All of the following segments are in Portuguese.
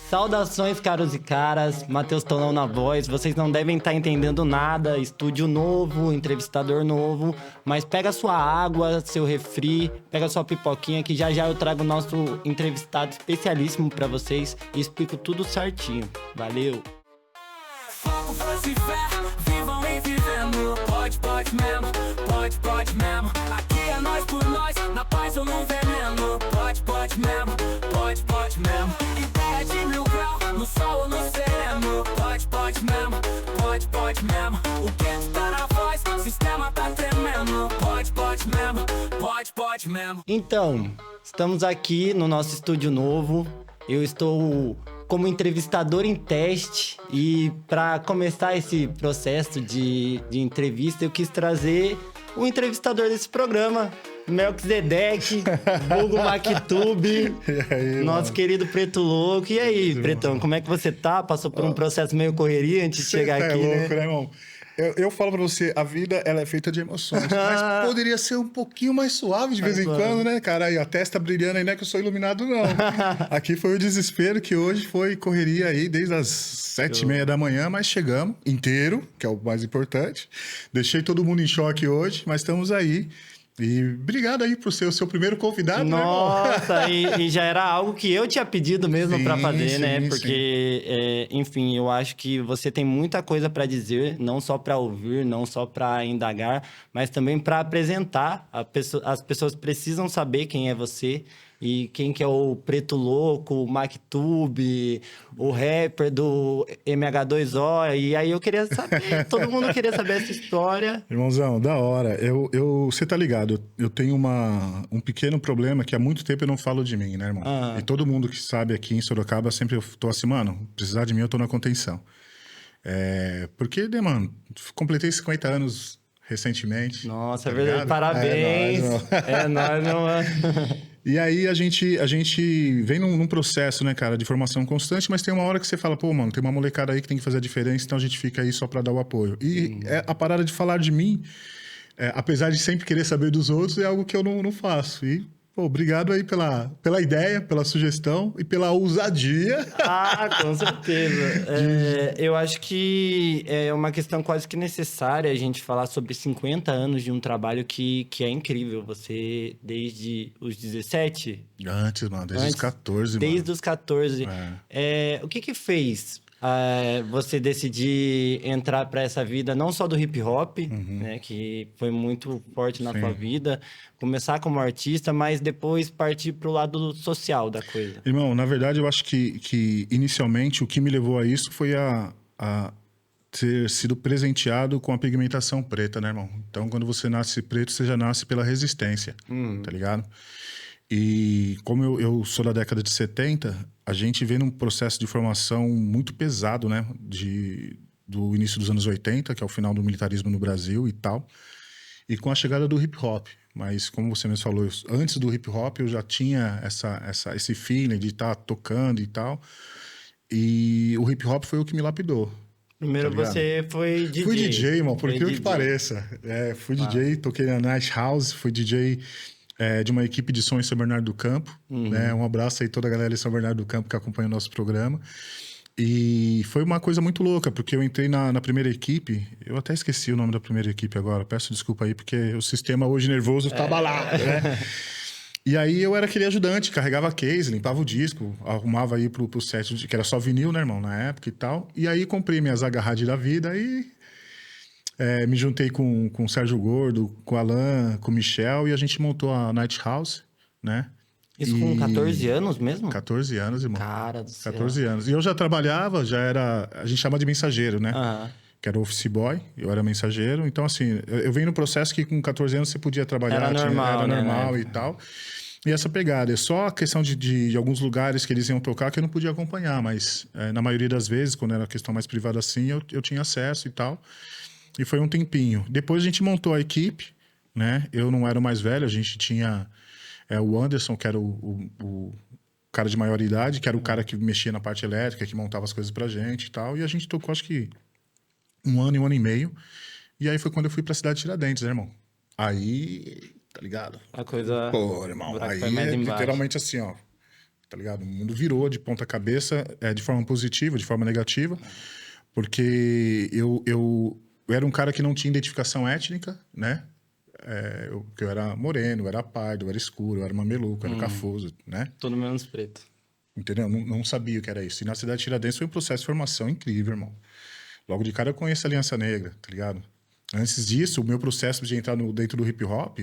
Saudações, caros e caras, Matheus Tolão na voz. Vocês não devem estar entendendo nada, estúdio novo, entrevistador novo, mas pega sua água, seu refri, pega sua pipoquinha que já eu trago o nosso entrevistado especialíssimo pra vocês e explico tudo certinho. Valeu! Fogo, força e fé, vivam e vivendo. Pode mesmo. Aqui é nós por nós, na paz ou no veneno. Pode mesmo. Ideia de 1000 graus, no sol ou no sereno. Pode mesmo. O que tá na voz, o sistema tá tremendo. Pode mesmo. Então, estamos aqui no nosso estúdio novo. Eu estou como entrevistador em teste e para começar esse processo de entrevista, eu quis trazer o entrevistador desse programa, Melquisedeque, vulgo Mactube, nosso querido Preto Louco. E aí, Pretão, como é que você tá? Passou por um processo meio correria antes de chegar aqui, louco, né, irmão? Eu falo pra você, a vida ela é feita de emoções, mas poderia ser um pouquinho mais suave de vez em quando, né, cara? Aí a testa brilhando aí, não é que eu sou iluminado, não. Aqui foi o desespero, que hoje foi correria aí desde as 7h30 da manhã, mas chegamos inteiro, que é o mais importante. Deixei todo mundo em choque hoje, mas estamos aí. E obrigado aí por ser o seu primeiro convidado, Nossa, né, irmão? e já era algo que eu tinha pedido mesmo para fazer, sim, né? sim. Porque, enfim, eu acho que você tem muita coisa para dizer, não só para ouvir, não só para indagar, mas também para apresentar. As pessoas precisam saber quem é você e quem que é o Preto Louco, o Mactube, o rapper do MH2O. E aí eu queria saber, todo mundo queria saber essa história. Irmãozão, da hora. Você tá ligado, eu tenho um pequeno problema que há muito tempo eu não falo de mim, né, irmão? E todo mundo que sabe aqui em Sorocaba, sempre eu tô assim, mano, precisar de mim eu tô na contenção. Porque, né, mano, completei 50 anos recentemente. Nossa, tá é verdade, ligado? parabéns. É nóis, meu mano. E aí a gente vem num processo, né, cara, de formação constante, mas tem uma hora que você fala, pô, mano, tem uma molecada aí que tem que fazer a diferença, então a gente fica aí só pra dar o apoio. E a parada de falar de mim, apesar de sempre querer saber dos outros, é algo que eu não faço. E, pô, obrigado aí pela ideia, pela sugestão e pela ousadia. Ah, com certeza. Eu acho que é uma questão quase que necessária a gente falar sobre 50 anos de um trabalho que é incrível. Você, desde os 17? Antes, mano, desde os 14, mano. Desde os 14. O que fez você decidir entrar para essa vida, não só do hip hop, né, que foi muito forte na sua vida, começar como artista, mas depois partir para o lado social da coisa? Irmão, na verdade, eu acho que inicialmente o que me levou a isso foi a ter sido presenteado com a pigmentação preta, né, irmão? Então, quando você nasce preto, você já nasce pela resistência, tá ligado? E como eu sou da década de 70, a gente vem num processo de formação muito pesado, né? Do início dos anos 80, que é o final do militarismo no Brasil e tal. E com a chegada do hip hop. Mas como você mesmo falou, antes do hip hop eu já tinha esse feeling de estar tocando e tal. E o hip hop foi o que me lapidou. Primeiro você foi DJ. Fui DJ, irmão, por incrível que DJ. pareça. Fui DJ, toquei na Night House, fui DJ de uma equipe de som em São Bernardo do Campo. Né? Um abraço aí toda a galera de São Bernardo do Campo que acompanha o nosso programa. E foi uma coisa muito louca, porque eu entrei na primeira equipe, eu até esqueci o nome da primeira equipe agora, peço desculpa aí, porque o sistema hoje nervoso tá abalado, né? E aí eu era aquele ajudante, carregava case, limpava o disco, arrumava aí pro set, que era só vinil, né, irmão, na época e tal. E aí comprei minhas agarradas da vida e me juntei com o Sérgio Gordo, com o Alan, com o Michel, e a gente montou a Night House, né? Isso com 14 anos mesmo? 14 anos, irmão. Cara do céu. 14 anos. E eu já trabalhava, a gente chama de mensageiro, né? Que era o office boy, eu era mensageiro. Então, assim, eu venho no processo que com 14 anos você podia trabalhar. Era normal, era né? normal e tal. E essa pegada. É só a questão de alguns lugares que eles iam tocar que eu não podia acompanhar. Mas, na maioria das vezes, quando era questão mais privada assim, eu tinha acesso e tal. E foi um tempinho. Depois a gente montou a equipe, né? Eu não era o mais velho, a gente tinha... o Anderson, que era o cara de maior idade, que era o cara que mexia na parte elétrica, que montava as coisas pra gente e tal. E a gente tocou, acho que, 1 ano e 1 ano e meio. E aí foi quando eu fui pra cidade de Tiradentes, né, irmão? Aí, tá ligado? A coisa... Pô, irmão, aí foi mais embaixo. literalmente assim, ó. tá ligado? O mundo virou de ponta cabeça, de forma positiva, de forma negativa, porque eu era um cara que não tinha identificação étnica, né? Eu era moreno, eu era pardo, eu era escuro, eu era mameluco, eu era cafuso, né? Todo menos preto. Entendeu? Não sabia o que era isso. E na cidade de Tiradentes foi um processo de formação incrível, irmão. Logo de cara eu conheço a Aliança Negra, tá ligado? Antes disso, o meu processo de entrar dentro do hip hop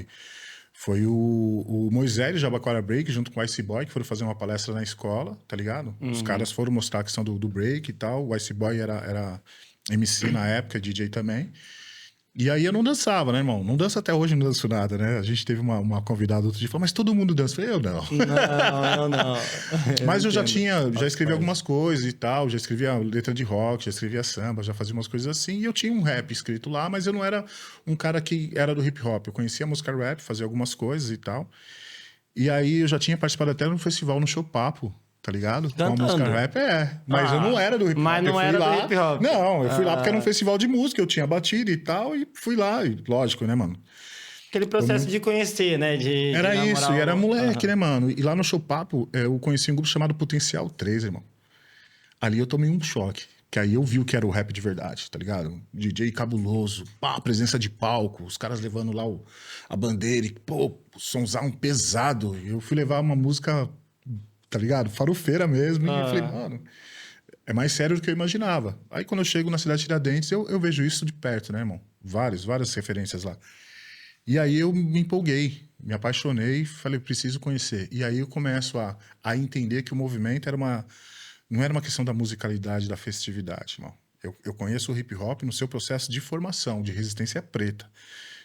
foi o Moisés Jabaquara Break, junto com o Ice Boy, que foram fazer uma palestra na escola, tá ligado? Os caras foram mostrar a questão do break e tal. O Ice Boy era MC na época, DJ também. E aí eu não dançava, né, irmão? Não danço até hoje, não danço nada, né? A gente teve uma convidada outro dia e falou, mas todo mundo dança. Eu falei, eu não. Não. Mas eu já escrevi algumas coisas e tal, já escrevia letra de rock, já escrevia samba, já fazia umas coisas assim. E eu tinha um rap escrito lá, mas eu não era um cara que era do hip hop. Eu conhecia a música rap, fazia algumas coisas e tal. E aí eu já tinha participado até no festival no Show Papo, tá ligado? Cantando. Com a música rap, Mas eu não era do hip hop. Mas não era do hip hop. Não, eu fui lá porque era um festival de música, eu tinha batido e tal, e fui lá, e lógico, né, mano? Aquele processo de conhecer, né? Era de isso, e era moleque, né, mano? E lá no Show Papo, eu conheci um grupo chamado Potencial 3, irmão. Ali eu tomei um choque, que aí eu vi o que era o rap de verdade, tá ligado? DJ cabuloso, pá, presença de palco, os caras levando lá a bandeira e, pô, sonzão pesado. E eu fui levar uma música, tá ligado? Farofeira mesmo. E eu falei, mano, é mais sério do que eu imaginava. Aí quando eu chego na cidade de Tiradentes, eu vejo isso de perto, né, irmão? Várias referências lá. E aí eu me empolguei, me apaixonei, falei, preciso conhecer. E aí eu começo a entender que o movimento não era uma questão da musicalidade, da festividade, irmão. Eu conheço o hip hop no seu processo de formação, de resistência preta,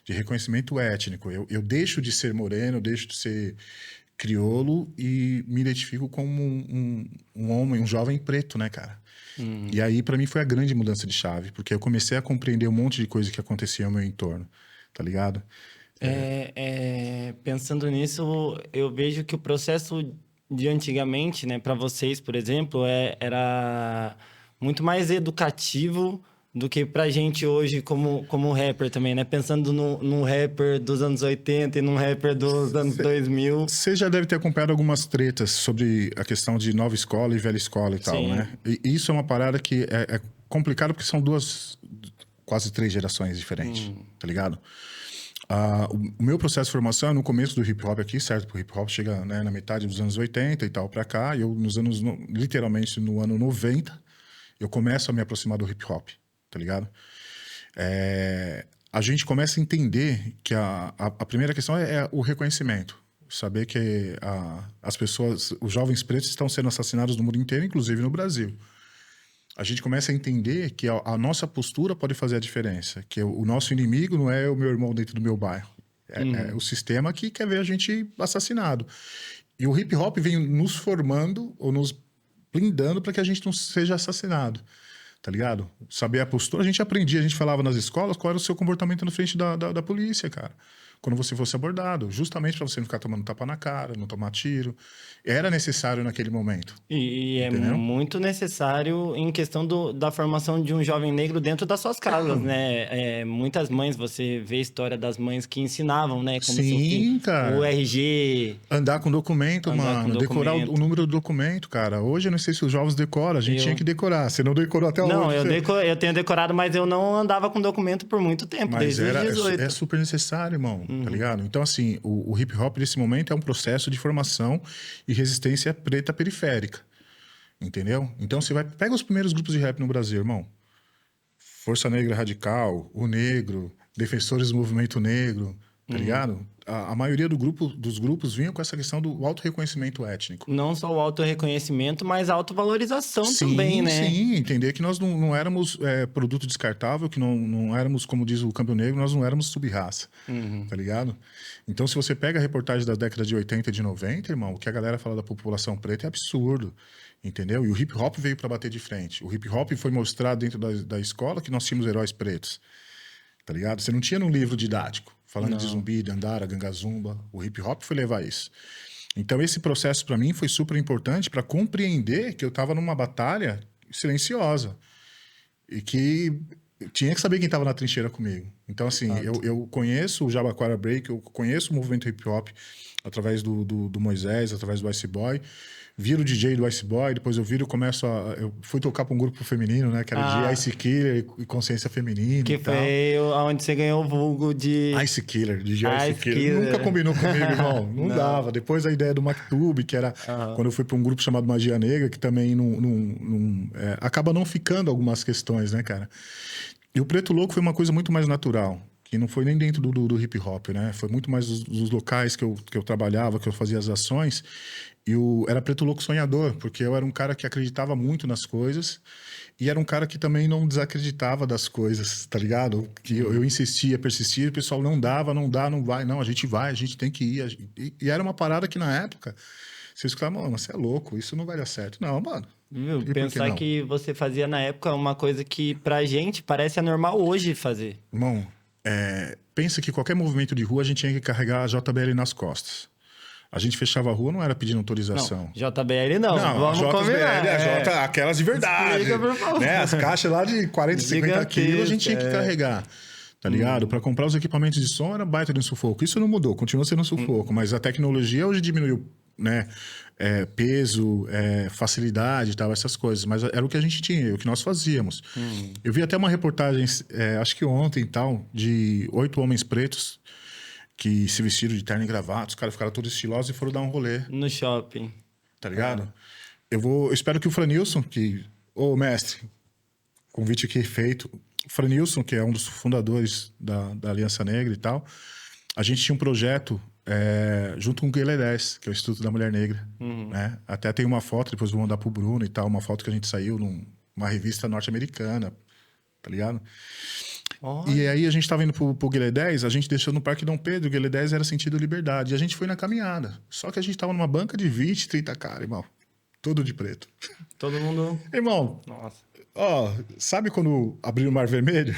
de reconhecimento étnico. Eu deixo de ser moreno, eu deixo de ser crioulo e me identifico como um homem, um jovem preto, né, cara? E aí, pra mim, foi a grande mudança de chave, porque eu comecei a compreender um monte de coisa que acontecia ao meu entorno, tá ligado? Pensando nisso, eu vejo que o processo de antigamente, né, para vocês, por exemplo, era muito mais educativo do que pra gente hoje como rapper também, né? Pensando no rapper dos anos 80 e num rapper dos anos 2000. Você já deve ter acompanhado algumas tretas sobre a questão de nova escola e velha escola e tal, né? E isso é uma parada que é complicado porque são quase 3 gerações diferentes, tá ligado? O meu processo de formação é no começo do hip hop aqui, certo? Porque o hip hop chega, né, na metade dos anos 80 e tal pra cá, e eu literalmente no ano 90, eu começo a me aproximar do hip hop, tá ligado? A gente começa a entender que a primeira questão é o reconhecimento. Saber que as pessoas, os jovens pretos estão sendo assassinados no mundo inteiro, inclusive no Brasil. A gente começa a entender que a nossa postura pode fazer a diferença. Que o nosso inimigo não é o meu irmão dentro do meu bairro. É o sistema que quer ver a gente assassinado. E o hip hop vem nos formando ou nos blindando para que a gente não seja assassinado. Tá ligado? Saber a postura. A gente aprendia, a gente falava nas escolas qual era o seu comportamento na frente da polícia, cara. Quando você fosse abordado. Justamente para você não ficar tomando tapa na cara, não tomar tiro. Era necessário naquele momento. E é entendeu? muito necessário em questão da formação de um jovem negro dentro das suas casas, né? Muitas mães, você vê a história das mães que ensinavam, né? Como Sim, cara. O RG... Andar com documento, Andar mano. com Decorar documento. o número do documento, cara. Hoje eu não sei se os jovens decoram. A gente tinha que decorar. Você não decorou até Não, hoje. eu tenho decorado, mas eu não andava com documento por muito tempo, Mas desde os 18. é super necessário, irmão. Tá ligado? Então, assim, o hip hop nesse momento é um processo de formação e resistência preta periférica. Entendeu? Então, pega os primeiros grupos de rap no Brasil, irmão. Força Negra Radical, O Negro, Defensores do Movimento Negro, tá ligado? A maioria dos grupos vinham com essa questão do autorreconhecimento étnico. Não só o autorreconhecimento, mas a autovalorização também, né? Sim, entender que nós não éramos produto descartável, que não éramos, como diz o Câmbio Negro, nós não éramos sub-raça, tá ligado? Então, se você pega a reportagem da década de 80 e de 90, irmão, o que a galera fala da população preta é absurdo, entendeu? E o hip-hop veio para bater de frente. O hip-hop foi mostrar dentro da escola que nós tínhamos heróis pretos, tá ligado? Você não tinha num livro didático, falando de Zumbi, de Andara, Gangazumba. O hip-hop foi levar isso. Então, esse processo, para mim, foi super importante para compreender que eu estava numa batalha silenciosa. E que tinha que saber quem estava na trincheira comigo. Então, assim, eu conheço o Jabaquara Break, eu conheço o movimento hip-hop através do Moisés, através do Ice Boy. viro DJ do Ice Boy, depois eu eu fui tocar pra um grupo feminino, né? Que era de Ice Killer e Consciência Feminina Que e tal. foi onde você ganhou o vulgo de... Ice Killer, DJ Ice Ice Killer. Killer. Nunca combinou comigo, irmão. Não dava. Depois a ideia do Mactube, que era quando eu fui pra um grupo chamado Magia Negra, que também acaba não ficando algumas questões, né, cara? E o Preto Louco foi uma coisa muito mais natural. Que não foi nem dentro do hip hop, né? Foi muito mais os locais que eu trabalhava, que eu fazia as ações. E era Preto Louco sonhador, porque eu era um cara que acreditava muito nas coisas e era um cara que também não desacreditava das coisas, tá ligado? Que eu insistia, persistia, o pessoal não dava, não dá, não vai. Não, a gente vai, a gente tem que ir. E era uma parada que na época, você escutava, mano, você é louco, isso não vai dar certo. Não, mano. Viu? E Pensar que você fazia na época uma coisa que pra gente parece anormal hoje fazer. Irmão, pensa que qualquer movimento de rua a gente tinha que carregar a JBL nas costas. A gente fechava a rua, não era pedindo autorização. Não, JBL não, vamos a JBL, combinar. aquelas de verdade. Explica, por favor. Né? As caixas lá de 40, 50 quilos a gente tinha que carregar. Tá ligado? Para comprar os equipamentos de som era baita de um sufoco. Isso não mudou, continua sendo um sufoco. Mas a tecnologia hoje diminuiu, né? Peso, facilidade e tal, essas coisas. Mas era o que a gente tinha, o que nós fazíamos. Eu vi até uma reportagem, acho que ontem e tal, de 8 homens pretos que se vestiram de terno e gravata, os caras ficaram todos estilosos e foram dar um rolê. No shopping. Tá ligado? Eu espero que o Franilson, Ô, mestre, convite aqui feito. O Franilson, que é um dos fundadores da Aliança Negra e tal, a gente tinha um projeto junto com o Guilherme 10, que é o Instituto da Mulher Negra. Né? Até tem uma foto, depois vou mandar pro Bruno e tal, uma foto que a gente saiu numa revista norte-americana, tá ligado? Olha. E aí a gente tava indo pro Guilherme 10, a gente deixou no Parque Dom Pedro, o Guilherme 10 era sentido liberdade, e a gente foi na caminhada. Só que a gente tava numa banca de 20, 30 cara, irmão. Todo de preto. Todo mundo... Irmão, Nossa. Sabe quando abriu o Mar Vermelho?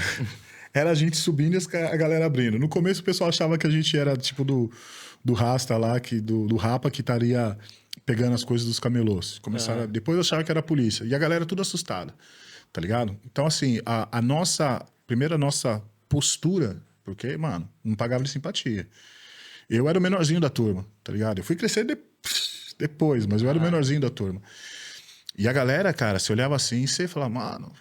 Era a gente subindo e a galera abrindo. No começo o pessoal achava que a gente era tipo do Rasta lá, do Rapa, que estaria pegando as coisas dos camelôs. Depois achava que era a polícia. E a galera tudo assustada, tá ligado? Então, assim, a nossa postura, porque, mano, não pagava de simpatia. Eu era o menorzinho da turma, tá ligado? Eu fui crescer depois, mas eu era o menorzinho da turma. E a galera, cara, você olhava assim e você falava, mano,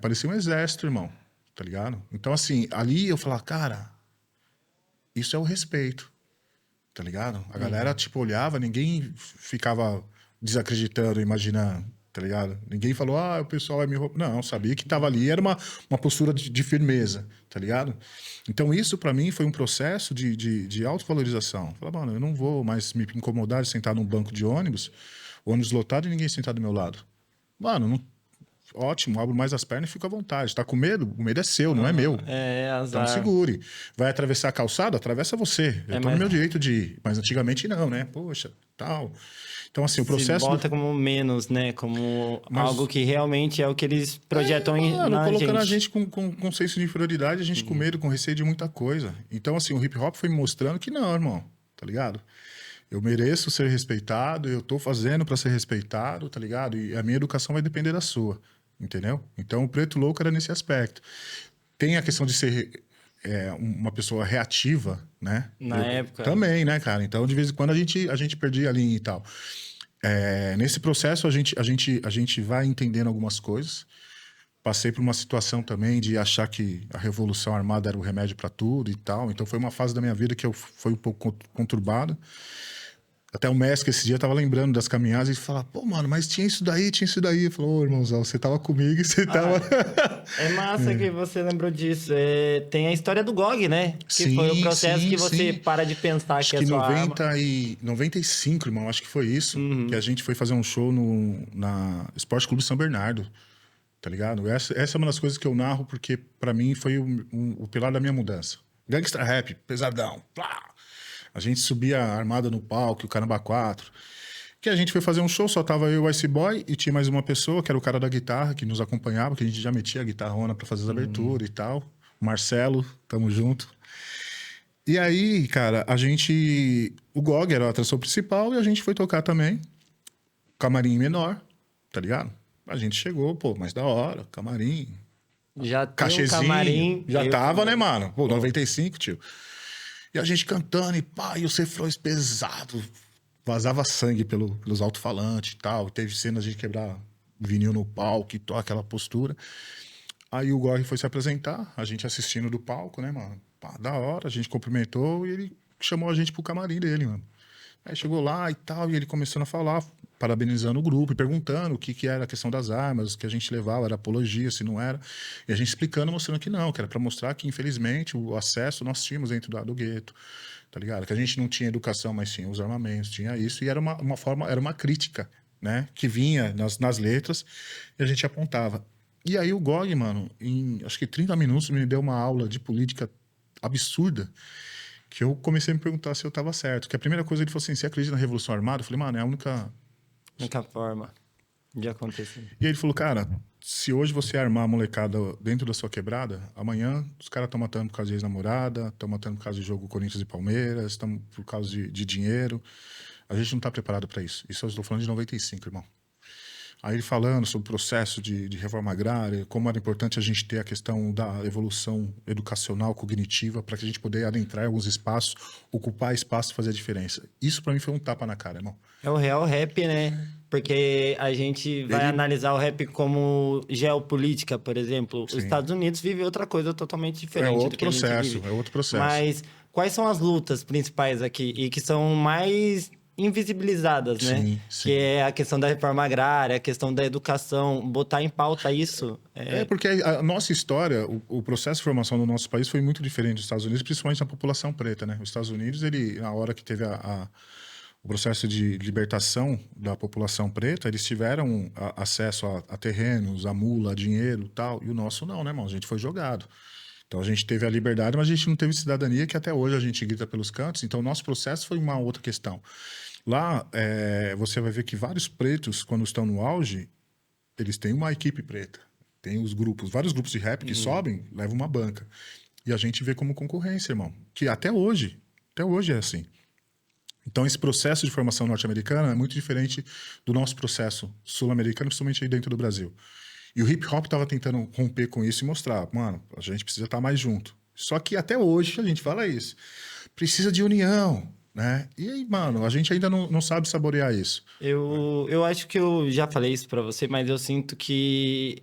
parecia um exército, irmão, tá ligado? Então, assim, ali eu falava, cara, isso é o respeito, tá ligado? A galera, tipo, olhava, ninguém ficava desacreditando, imaginando, tá ligado? Ninguém falou, o pessoal vai me roubar. Não, sabia que tava ali, era uma postura de firmeza, tá ligado? Então, isso pra mim foi um processo de autovalorização. Falei, mano, eu não vou mais me incomodar de sentar num banco de ônibus lotado e ninguém sentar do meu lado. Mano, ótimo, abro mais as pernas e fico à vontade. Tá com medo? O medo é seu, não é meu. Azar. Então segure. Vai atravessar a calçada? Atravessa você. Eu tô no meu direito de ir. Mas antigamente não, né? Poxa, tal. Então, assim, o processo... Se bota como menos, né? Como algo que realmente é o que eles projetam colocando a gente com senso de inferioridade, a gente com medo, com receio de muita coisa. Então, assim, o hip hop foi me mostrando que não, irmão. Tá ligado? Eu mereço ser respeitado, eu tô fazendo para ser respeitado, tá ligado? E a minha educação vai depender da sua, entendeu? Então, o Preto Louco era nesse aspecto. Tem a questão de ser uma pessoa reativa, né? Na época. Também, né, cara? Então, de vez em quando, a gente perdia a linha e tal. Nesse processo, a gente vai entendendo algumas coisas. Passei por uma situação também de achar que a Revolução Armada era o remédio para tudo e tal. Então, foi uma fase da minha vida que foi um pouco conturbada. Até o Mestre, esse dia, tava lembrando das caminhadas e falava, pô, mano, mas tinha isso daí. Eu falei, ô, irmãozão, você tava comigo e você tava... É massa que você lembrou disso. Tem a história do GOG, né? Que sim, foi o processo sim, que você sim. para de pensar acho que é sua arma. 95, irmão, acho que foi isso. Que a gente foi fazer um show na Esporte Clube São Bernardo, tá ligado? Essa é uma das coisas que eu narro porque, pra mim, foi o pilar da minha mudança. Gangsta Rap, pesadão, plá! A gente subia armada no palco, o Caramba 4. Que a gente foi fazer um show, só tava eu e o Ice Boy, e tinha mais uma pessoa, que era o cara da guitarra, que nos acompanhava, que a gente já metia a guitarrona pra fazer as aberturas e tal. Marcelo, tamo junto. E aí, cara, o GOG era a atração principal, e a gente foi tocar também. Camarim menor, tá ligado? A gente chegou, pô, mas da hora, camarim. Já tem Cachezinho. camarim. Já tava, né, mano? Pô, 95, tio. E a gente cantando, e pá, e os refrões pesados. vazava sangue pelos alto-falantes e tal. Teve cenas de quebrar vinil no palco e toda aquela postura. Aí o Gorg foi se apresentar, a gente assistindo do palco, né, mano? Pá, da hora, a gente cumprimentou e ele chamou a gente pro camarim dele, mano. Aí chegou lá e tal, e ele começando a falar, parabenizando o grupo e perguntando o que era a questão das armas, que a gente levava, era apologia, se não era. E a gente explicando, mostrando que não, que era pra mostrar que, infelizmente, o acesso nós tínhamos dentro do gueto, tá ligado? Que a gente não tinha educação, mas tinha os armamentos, tinha isso, e era uma forma, era uma crítica, né? Que vinha nas letras e a gente apontava. E aí o Gorg, mano, em acho que 30 minutos, me deu uma aula de política absurda, que eu comecei a me perguntar se eu estava certo. Que a primeira coisa ele falou assim, você acredita na Revolução Armada? Eu falei, mano, é a única forma de acontecer. E aí ele falou, cara, se hoje você armar a molecada dentro da sua quebrada, amanhã os caras estão matando por causa de ex-namorada, estão matando por causa de jogo Corinthians e Palmeiras, estão por causa de dinheiro. A gente não está preparado para isso. Isso eu estou falando de 95, irmão. Aí ele falando sobre o processo de reforma agrária, como era importante a gente ter a questão da evolução educacional, cognitiva, para que a gente pudesse adentrar em alguns espaços, ocupar espaço e fazer a diferença. Isso para mim foi um tapa na cara, irmão. É o real rap, né? Porque a gente vai analisar o rap como geopolítica, por exemplo. Sim. Os Estados Unidos vivem outra coisa totalmente diferente. É outro processo, é outro processo. Mas quais são as lutas principais aqui e que são mais invisibilizadas, né? Sim, sim. Que é a questão da reforma agrária, a questão da educação, botar em pauta isso. Porque a nossa história, o processo de formação do nosso país foi muito diferente dos Estados Unidos, principalmente na população preta, né? Os Estados Unidos, ele, na hora que teve o processo de libertação da população preta, eles tiveram acesso a terrenos, a mula, a dinheiro e tal, e o nosso não, né, irmão? A gente foi jogado. Então, a gente teve a liberdade, mas a gente não teve cidadania, que até hoje a gente grita pelos cantos. Então, o nosso processo foi uma outra questão. Lá, você vai ver que vários pretos, quando estão no auge, eles têm uma equipe preta. Tem os grupos, vários grupos de rap que sobem, levam uma banca. E a gente vê como concorrência, irmão. Que até hoje é assim. Então, esse processo de formação norte-americana é muito diferente do nosso processo sul-americano, principalmente aí dentro do Brasil. E o hip-hop estava tentando romper com isso e mostrar, mano, a gente precisa estar mais junto. Só que até hoje a gente fala isso. Precisa de união, né? E aí, mano, a gente ainda não sabe saborear isso. Eu acho que eu já falei isso pra você, mas eu sinto que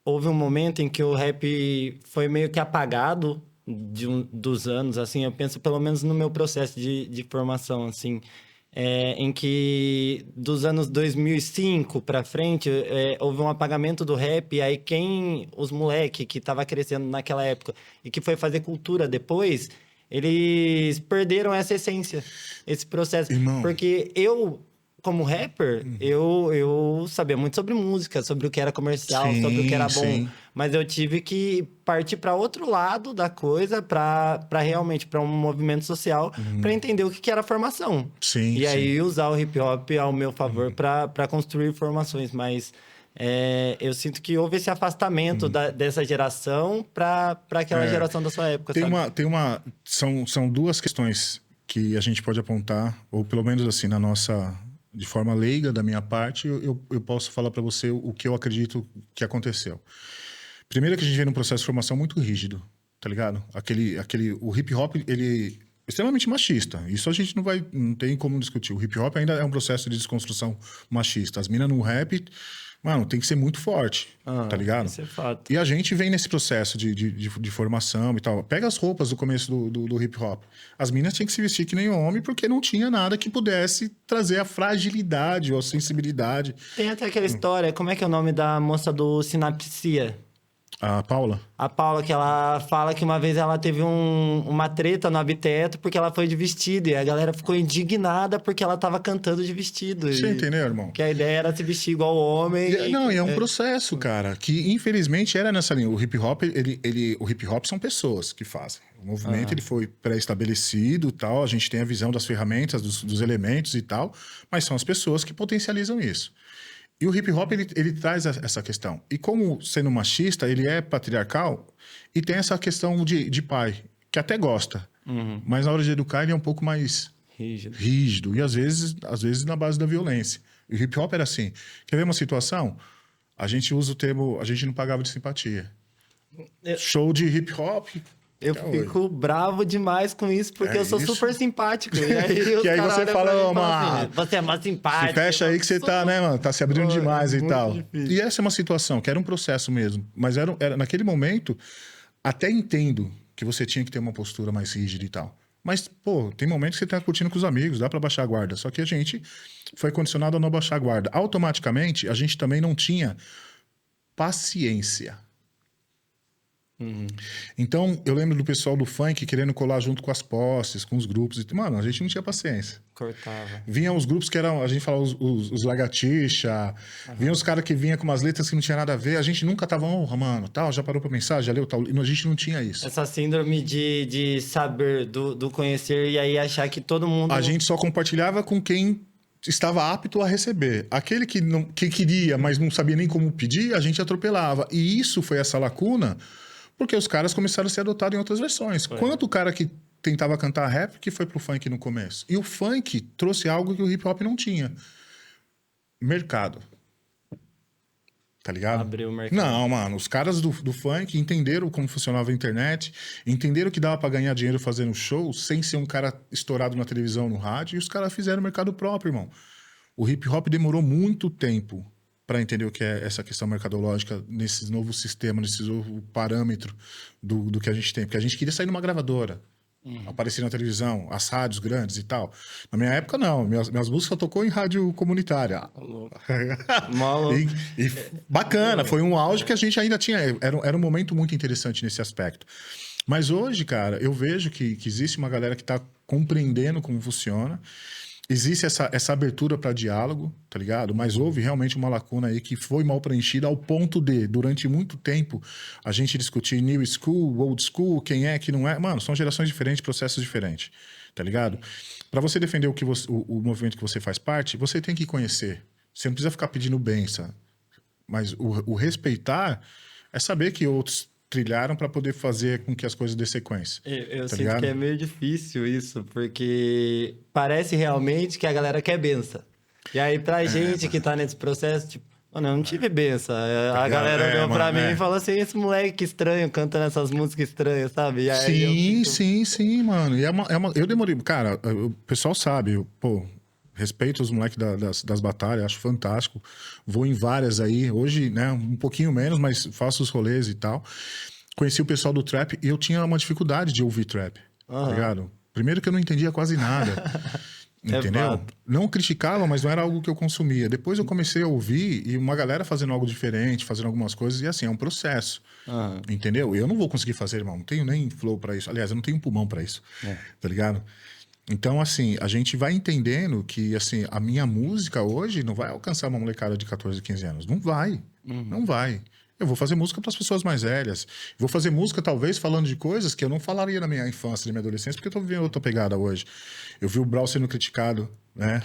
houve um momento em que o rap foi meio que apagado dos anos, assim. Eu penso pelo menos no meu processo de formação, assim. Em que dos anos 2005 pra frente houve um apagamento do rap, e aí os moleque que tava crescendo naquela época e que foi fazer cultura depois, eles perderam essa essência, esse processo. Irmão. Porque eu, como rapper, eu sabia muito sobre música, sobre o que era comercial, Sim, sobre o que era bom. sim. Mas eu tive que partir para outro lado da coisa, para realmente para um movimento social, para entender o que era formação. Sim, e aí sim. usar o hip hop ao meu favor para construir formações. Mas eu sinto que houve esse afastamento dessa geração para aquela geração da sua época. São duas questões que a gente pode apontar, ou pelo menos assim, de forma leiga da minha parte, eu posso falar para você o que eu acredito que aconteceu. Primeiro que a gente vem num processo de formação muito rígido, tá ligado? O hip hop, ele é extremamente machista. Isso a gente não tem como discutir. O hip hop ainda é um processo de desconstrução machista. As minas no rap, mano, tem que ser muito forte, tá ligado? Isso é fato. E a gente vem nesse processo de formação e tal. Pega as roupas do começo do hip hop. As minas tinham que se vestir que nem homem, porque não tinha nada que pudesse trazer a fragilidade ou a sensibilidade. Tem até aquela história, como é que é o nome da moça do Sinapsia? A Paula? A Paula, que ela fala que uma vez ela teve uma treta no Habiteto porque ela foi de vestido. E a galera ficou indignada porque ela tava cantando de vestido. Você entendeu, irmão? Que a ideia era se vestir igual homem. É um processo, cara, que infelizmente era nessa linha. O hip hop, o hip hop são pessoas que fazem. O movimento ele foi pré-estabelecido e tal. A gente tem a visão das ferramentas, dos elementos e tal. Mas são as pessoas que potencializam isso. E o hip hop, ele traz essa questão. E como sendo machista, ele é patriarcal e tem essa questão de pai, que até gosta. Mas na hora de educar, ele é um pouco mais rígido. E às vezes na base da violência. E o hip hop era assim. Quer ver uma situação? A gente usa o termo, a gente não pagava de simpatia. Show de hip hop, Eu fico bravo demais com isso, porque eu sou super simpático. E aí, que aí você fala, mano, você é mais simpático. Se fecha aí que você tá, né, mano? Tá se abrindo demais e tal. Difícil. E essa é uma situação que era um processo mesmo. Mas era naquele momento, até entendo que você tinha que ter uma postura mais rígida e tal. Mas, pô, tem momentos que você tá curtindo com os amigos, dá pra baixar a guarda. Só que a gente foi condicionado a não baixar a guarda. Automaticamente, a gente também não tinha paciência. Então, eu lembro do pessoal do funk querendo colar junto com as posses, com os grupos. Mano, a gente não tinha paciência. Cortava. Vinham os grupos que eram, a gente falava os lagartixa, vinham os caras que vinham com umas letras que não tinha nada a ver. A gente nunca tava, mano, tal, já parou pra pensar, já leu tal. A gente não tinha isso. Essa síndrome de saber, do conhecer e aí achar que todo mundo... A gente só compartilhava com quem estava apto a receber. Aquele que queria, mas não sabia nem como pedir, a gente atropelava. E isso foi essa lacuna... Porque os caras começaram a ser adotados em outras versões. Quanto o cara que tentava cantar rap que foi pro funk no começo? E o funk trouxe algo que o hip hop não tinha. Mercado. Tá ligado? Abriu o mercado. Não, mano. Os caras do funk entenderam como funcionava a internet, entenderam que dava pra ganhar dinheiro fazendo show sem ser um cara estourado na televisão, no rádio, e os caras fizeram mercado próprio, irmão. O hip hop demorou muito tempo para entender o que é essa questão mercadológica nesse novo sistema, nesse novo parâmetro do que a gente tem. Porque a gente queria sair numa gravadora, aparecer na televisão, as rádios grandes e tal. Na minha época, não. Minhas músicas só tocou em rádio comunitária. e bacana, foi um auge que a gente ainda tinha. Era um momento muito interessante nesse aspecto. Mas hoje, cara, eu vejo que existe uma galera que está compreendendo como funciona. Existe essa abertura para diálogo, tá ligado? Mas houve realmente uma lacuna aí que foi mal preenchida ao ponto de, durante muito tempo, a gente discutir new school, old school, quem é, que não é. Mano, são gerações diferentes, processos diferentes, tá ligado? Para você defender o movimento que você faz parte, você tem que conhecer. Você não precisa ficar pedindo benção. Mas o respeitar é saber que outros trilharam para poder fazer com que as coisas dê sequência. Eu tá sinto ligado? que é meio difícil isso, porque parece realmente que a galera quer benção. E aí, pra gente que tá nesse processo, tipo, mano, eu não tive benção. A galera olhou pra mim e falou assim, esse moleque estranho cantando essas músicas estranhas, sabe? E aí sim, mano. E eu demorei... Cara, o pessoal sabe, pô... Respeito os moleques das batalhas, acho fantástico. Vou em várias aí. Hoje, né, um pouquinho menos, mas faço os rolês e tal. Conheci o pessoal do trap e eu tinha uma dificuldade de ouvir trap, tá ligado? Primeiro que eu não entendia quase nada. Entendeu? Não criticava, mas não era algo que eu consumia. Depois eu comecei a ouvir e uma galera fazendo algo diferente, fazendo algumas coisas, e assim, é um processo. Entendeu? Eu não vou conseguir fazer, irmão. Não tenho nem flow pra isso. Aliás, eu não tenho pulmão pra isso. Tá ligado? Então, assim, a gente vai entendendo que, assim, a minha música hoje não vai alcançar uma molecada de 14, 15 anos. Não vai. Não vai. Eu vou fazer música para as pessoas mais velhas. Vou fazer música, talvez, falando de coisas que eu não falaria na minha infância, na minha adolescência, porque eu tô vivendo outra pegada hoje. Eu vi o Brau sendo criticado, né?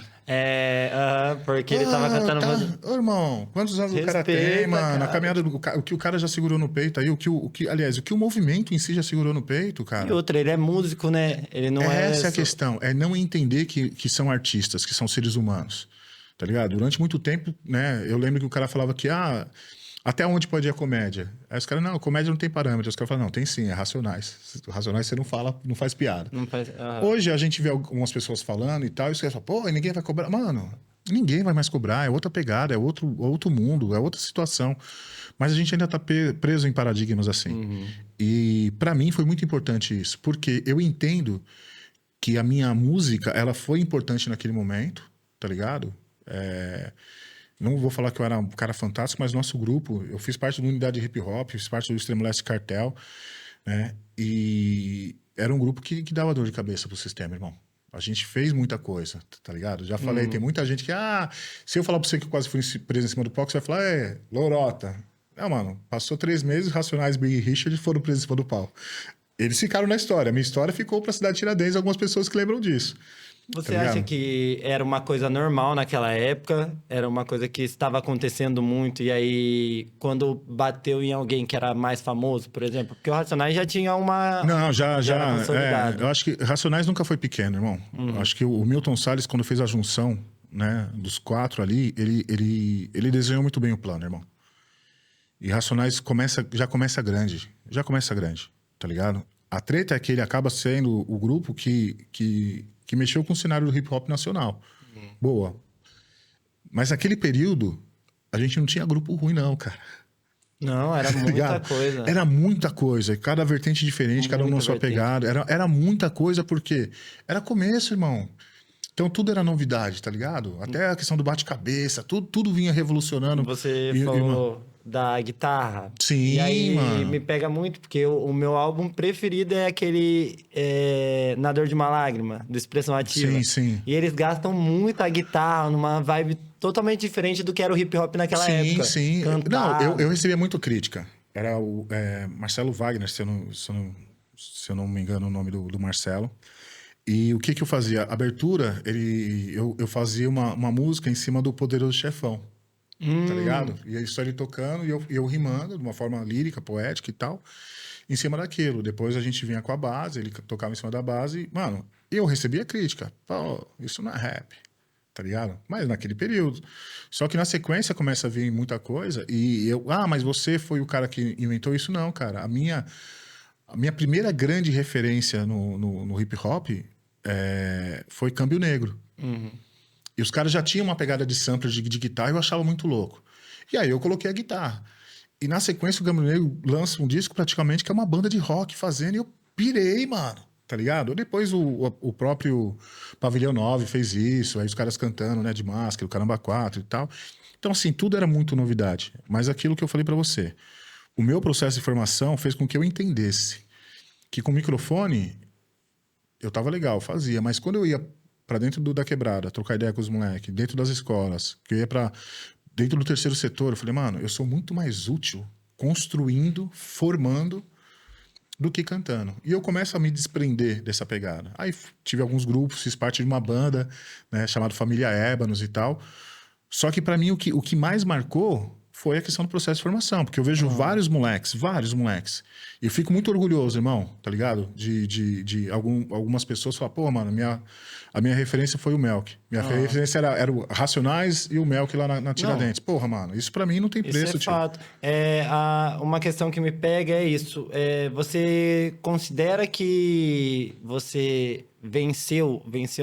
Porque ele tava cantando... Ô, irmão, quantos anos o cara tem, mano? A caminhada o que o cara já segurou no peito aí, aliás, o que o movimento em si já segurou no peito, cara. E outra, ele é músico, né? Ele não é... Essa é a questão, é não entender que são artistas, que são seres humanos, tá ligado? Durante muito tempo, né, eu lembro que o cara falava que, até onde pode ir a comédia? Aí os caras, não, comédia não tem parâmetro. Os caras falam, não, tem sim, é Racionais. Racionais você não fala, não faz piada. Não faz... Hoje a gente vê algumas pessoas falando e tal, e os caras falam, pô, ninguém vai cobrar. Mano, ninguém vai mais cobrar, é outra pegada, é outro mundo, é outra situação. Mas a gente ainda tá preso em paradigmas assim. E pra mim foi muito importante isso, porque eu entendo que a minha música, ela foi importante naquele momento, tá ligado? Não vou falar que eu era um cara fantástico, mas nosso grupo, eu fiz parte da unidade de hip hop, fiz parte do Extremo Leste Cartel, né? E era um grupo que dava dor de cabeça pro sistema, irmão. A gente fez muita coisa, tá ligado? Já falei, tem muita gente que, se eu falar pra você que eu quase fui preso em cima do palco, você vai falar, lorota. Não, mano, passou 3 meses, Racionais, Big e Richard foram presos em cima do palco. Eles ficaram na história. A minha história ficou pra cidade de Tiradentes, algumas pessoas que lembram disso. Você acha que era uma coisa normal naquela época? Era uma coisa que estava acontecendo muito e aí quando bateu em alguém que era mais famoso, por exemplo? Porque o Racionais já tinha uma... Não, já eu acho que Racionais nunca foi pequeno, irmão. Eu acho que o Milton Salles, quando fez a junção, né, dos 4 ali, ele desenhou muito bem o plano, irmão. E Racionais já começa grande, tá ligado? A treta é que ele acaba sendo o grupo que mexeu com o cenário do hip hop nacional. Boa. Mas naquele período, a gente não tinha grupo ruim, não, cara. Não, era muita coisa. Era muita coisa. Cada vertente diferente, cada um na sua pegada. Era muita coisa porque era começo, irmão. Então tudo era novidade, tá ligado? Até a questão do bate-cabeça, tudo vinha revolucionando. Você falou da guitarra. Sim, e aí mano. me pega muito, porque o meu álbum preferido é aquele Na Dor de uma Lágrima, do Expressão Ativa. Sim, sim. E eles gastam muito a guitarra numa vibe totalmente diferente do que era o hip hop naquela época. Sim, sim. Cantar. Não, eu recebia muito crítica. Era o Marcelo Wagner, se eu não me engano o nome do Marcelo. E o que eu fazia? Abertura, eu fazia uma música em cima do Poderoso Chefão. Tá ligado? E aí só ele tocando e eu rimando de uma forma lírica, poética e tal, em cima daquilo. Depois a gente vinha com a base, ele tocava em cima da base. Mano, eu recebia crítica. Pô, isso não é rap, tá ligado? Mas naquele período. Só que na sequência começa a vir muita coisa e mas você foi o cara que inventou isso? Não, cara. A minha primeira grande referência no hip hop foi Câmbio Negro. E os caras já tinham uma pegada de sampler de guitarra e eu achava muito louco. E aí eu coloquei a guitarra. E na sequência o Câmbio Negro lança um disco praticamente que é uma banda de rock fazendo e eu pirei, mano. Tá ligado? Depois o próprio Pavilhão 9 fez isso, aí os caras cantando, né, de máscara, o Caramba 4 e tal. Então, assim, tudo era muito novidade. Mas aquilo que eu falei pra você, o meu processo de formação fez com que eu entendesse que com o microfone eu tava legal, fazia, mas quando eu ia pra dentro da quebrada, trocar ideia com os moleques, dentro das escolas, que eu ia pra dentro do terceiro setor, eu falei, mano, eu sou muito mais útil construindo, formando, do que cantando. E eu começo a me desprender dessa pegada. Aí tive alguns grupos, fiz parte de uma banda, né, chamada Família Ébanos e tal. Só que pra mim o que mais marcou foi a questão do processo de formação, porque eu vejo vários moleques. E eu fico muito orgulhoso, irmão, tá ligado? De algumas pessoas falar, pô, mano, a minha referência foi o Melk. Minha referência era o Racionais e o Melk lá na Tiradentes. Porra, mano, isso pra mim não tem preço, isso é fato. Uma questão que me pega é isso. Você considera que você venceu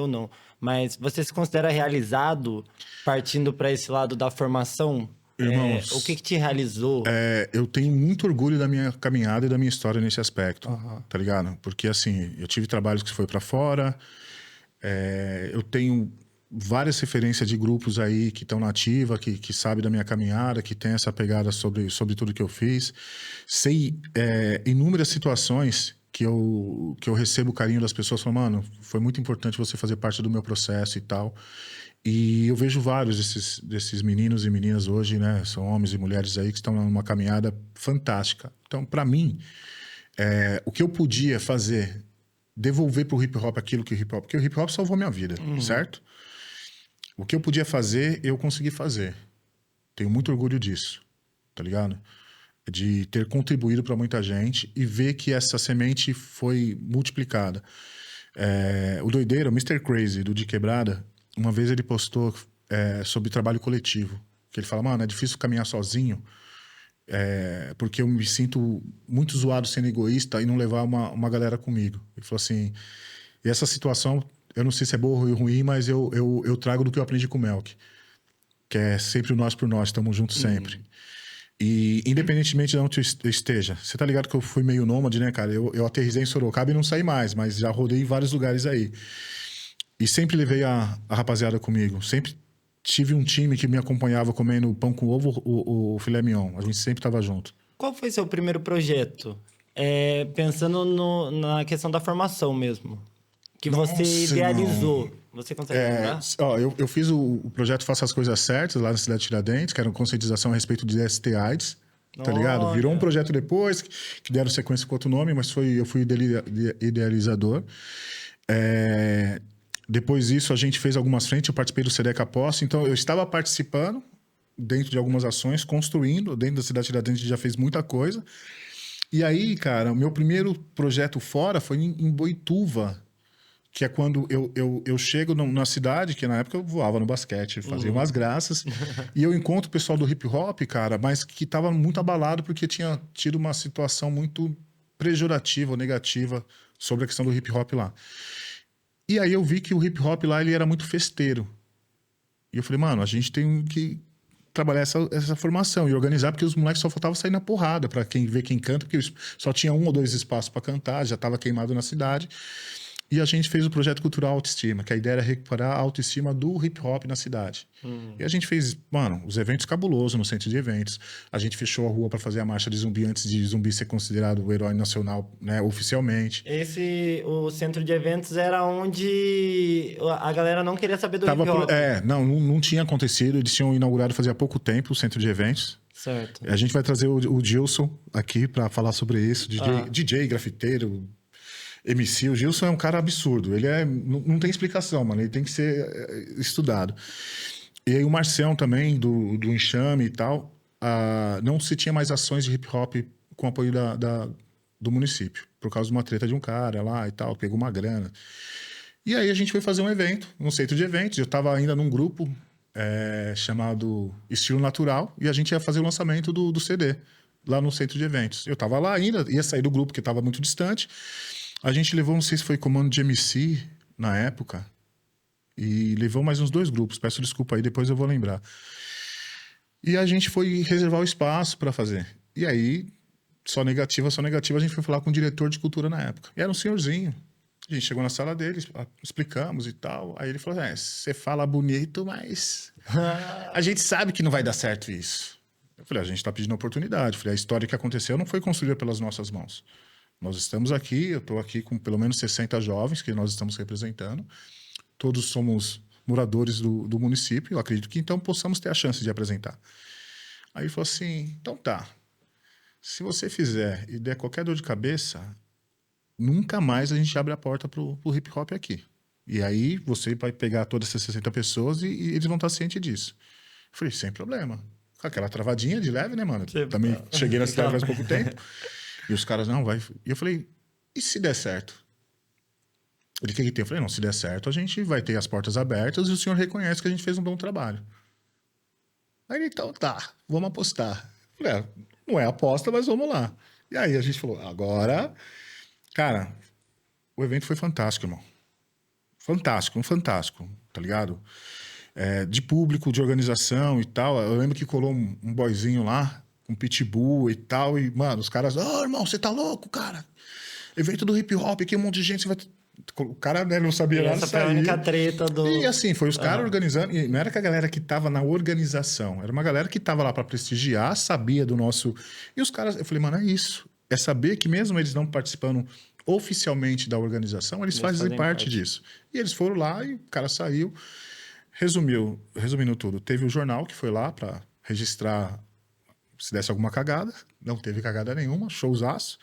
não, mas você se considera realizado partindo para esse lado da formação? Irmãos, o que te realizou? Eu tenho muito orgulho da minha caminhada e da minha história nesse aspecto, tá ligado? Porque, assim, eu tive trabalhos que foi pra fora, eu tenho várias referências de grupos aí que estão na ativa, que sabem da minha caminhada, que tem essa pegada sobre tudo que eu fiz. Sei inúmeras situações que eu recebo o carinho das pessoas, falando, mano, foi muito importante você fazer parte do meu processo e tal. E eu vejo vários desses meninos e meninas hoje, né? São homens e mulheres aí que estão numa caminhada fantástica. Então, para mim, o que eu podia fazer, devolver pro hip hop aquilo que o hip hop... Porque o hip hop salvou minha vida, certo? O que eu podia fazer, eu consegui fazer. Tenho muito orgulho disso, tá ligado? De ter contribuído para muita gente e ver que essa semente foi multiplicada. O doideiro, o Mr. Crazy, do De Quebrada... Uma vez ele postou sobre trabalho coletivo. Que ele fala, mano, é difícil caminhar sozinho porque eu me sinto muito zoado sendo egoísta e não levar uma galera comigo. Ele falou assim, e essa situação, eu não sei se é boa ou ruim, mas eu trago do que eu aprendi com o Melk. Que é sempre o nós por nós, estamos juntos sempre. E independentemente de onde eu esteja, você tá ligado que eu fui meio nômade, né, cara? Eu aterrisei em Sorocaba e não saí mais, mas já rodei em vários lugares aí. E sempre levei a rapaziada comigo. Sempre tive um time que me acompanhava comendo pão com ovo, o filé mignon. A gente sempre tava junto. Qual foi seu primeiro projeto? Pensando na questão da formação mesmo. Que você idealizou. Irmão. Você consegue lembrar? Eu fiz o projeto Faça as Coisas Certas, lá na cidade de Tiradentes, que era uma conscientização a respeito de ST/AIDS. Tá ligado? Virou um projeto depois, que deram sequência com outro nome, mas eu fui idealizador. Depois disso, a gente fez algumas frentes, eu participei do Sedeca Posse, então eu estava participando dentro de algumas ações, construindo, dentro da cidade de Tiradentes a gente já fez muita coisa. E aí, cara, o meu primeiro projeto fora foi em Boituva, que é quando eu chego na cidade, que na época eu voava no basquete, fazia umas graças, e eu encontro o pessoal do hip hop, cara, mas que tava muito abalado porque tinha tido uma situação muito pejorativa ou negativa sobre a questão do hip hop lá. E aí eu vi que o hip hop lá ele era muito festeiro. E eu falei, mano, a gente tem que trabalhar essa formação e organizar, porque os moleques só faltavam sair na porrada pra quem vê quem canta, porque só tinha 1 ou 2 espaços pra cantar, já tava queimado na cidade. E a gente fez o projeto cultural Autoestima, que a ideia era recuperar a autoestima do hip hop na cidade. E a gente fez, mano, os eventos cabulosos no centro de eventos. A gente fechou a rua para fazer a marcha de Zumbi antes de Zumbi ser considerado o herói nacional, né, oficialmente. O centro de eventos era onde a galera não queria saber do hip hop. Não tinha acontecido. Eles tinham inaugurado fazia pouco tempo o centro de eventos. Certo. A gente vai trazer o Gilson aqui para falar sobre isso. DJ, grafiteiro, MC. O Gilson é um cara absurdo. Ele não tem explicação, mano. Ele tem que ser estudado. E aí o Marcião também, do Enxame e tal, não se tinha mais ações de hip hop com apoio do município, por causa de uma treta de um cara lá e tal, pegou uma grana. E aí a gente foi fazer um evento, um centro de eventos. Eu estava ainda num grupo chamado Estilo Natural, e a gente ia fazer o lançamento do CD lá no centro de eventos. Eu estava lá ainda, ia sair do grupo que estava muito distante. A gente levou, não sei se foi comando de MC na época, e levou mais uns 2 grupos. Peço desculpa aí, depois eu vou lembrar. E a gente foi reservar o espaço para fazer. E aí, só negativa, a gente foi falar com o diretor de cultura na época. E era um senhorzinho. A gente chegou na sala dele, explicamos e tal. Aí ele falou, você fala bonito, mas a gente sabe que não vai dar certo isso. Eu falei, a gente tá pedindo oportunidade. Eu falei, a história que aconteceu não foi construída pelas nossas mãos. Nós estamos aqui, eu estou aqui com pelo menos 60 jovens que nós estamos representando. Todos somos moradores do município, eu acredito que então possamos ter a chance de apresentar. Aí ele falou assim, então tá, se você fizer e der qualquer dor de cabeça, nunca mais a gente abre a porta pro hip hop aqui. E aí você vai pegar todas essas 60 pessoas e eles vão estar cientes disso. Eu falei, sem problema. Com aquela travadinha de leve, né, mano? Também cheguei na cidade faz pouco tempo. E os caras, não, vai... E eu falei, e se der certo? Ele, o que tem? Eu falei, não, se der certo, a gente vai ter as portas abertas e o senhor reconhece que a gente fez um bom trabalho. Aí ele, então tá, vamos apostar. Eu falei, não é aposta, mas vamos lá. E aí a gente falou, agora... Cara, o evento foi fantástico, irmão. Fantástico, tá ligado? De público, de organização e tal. Eu lembro que colou um boyzinho lá, com pitbull e tal, e, mano, os caras, irmão, você tá louco, cara? Evento do hip hop, aqui um monte de gente, você vai... O cara, né, não sabia nada. Essa foi a única treta do... E assim, foi os caras organizando, e não era que a galera que tava na organização, era uma galera que tava lá pra prestigiar, sabia do nosso... E os caras, eu falei, mano, é isso. É saber que mesmo eles não participando oficialmente da organização, eles fazem parte disso. E eles foram lá e o cara saiu, resumindo tudo. Teve o jornal que foi lá pra registrar se desse alguma cagada, não teve cagada nenhuma, showzaço.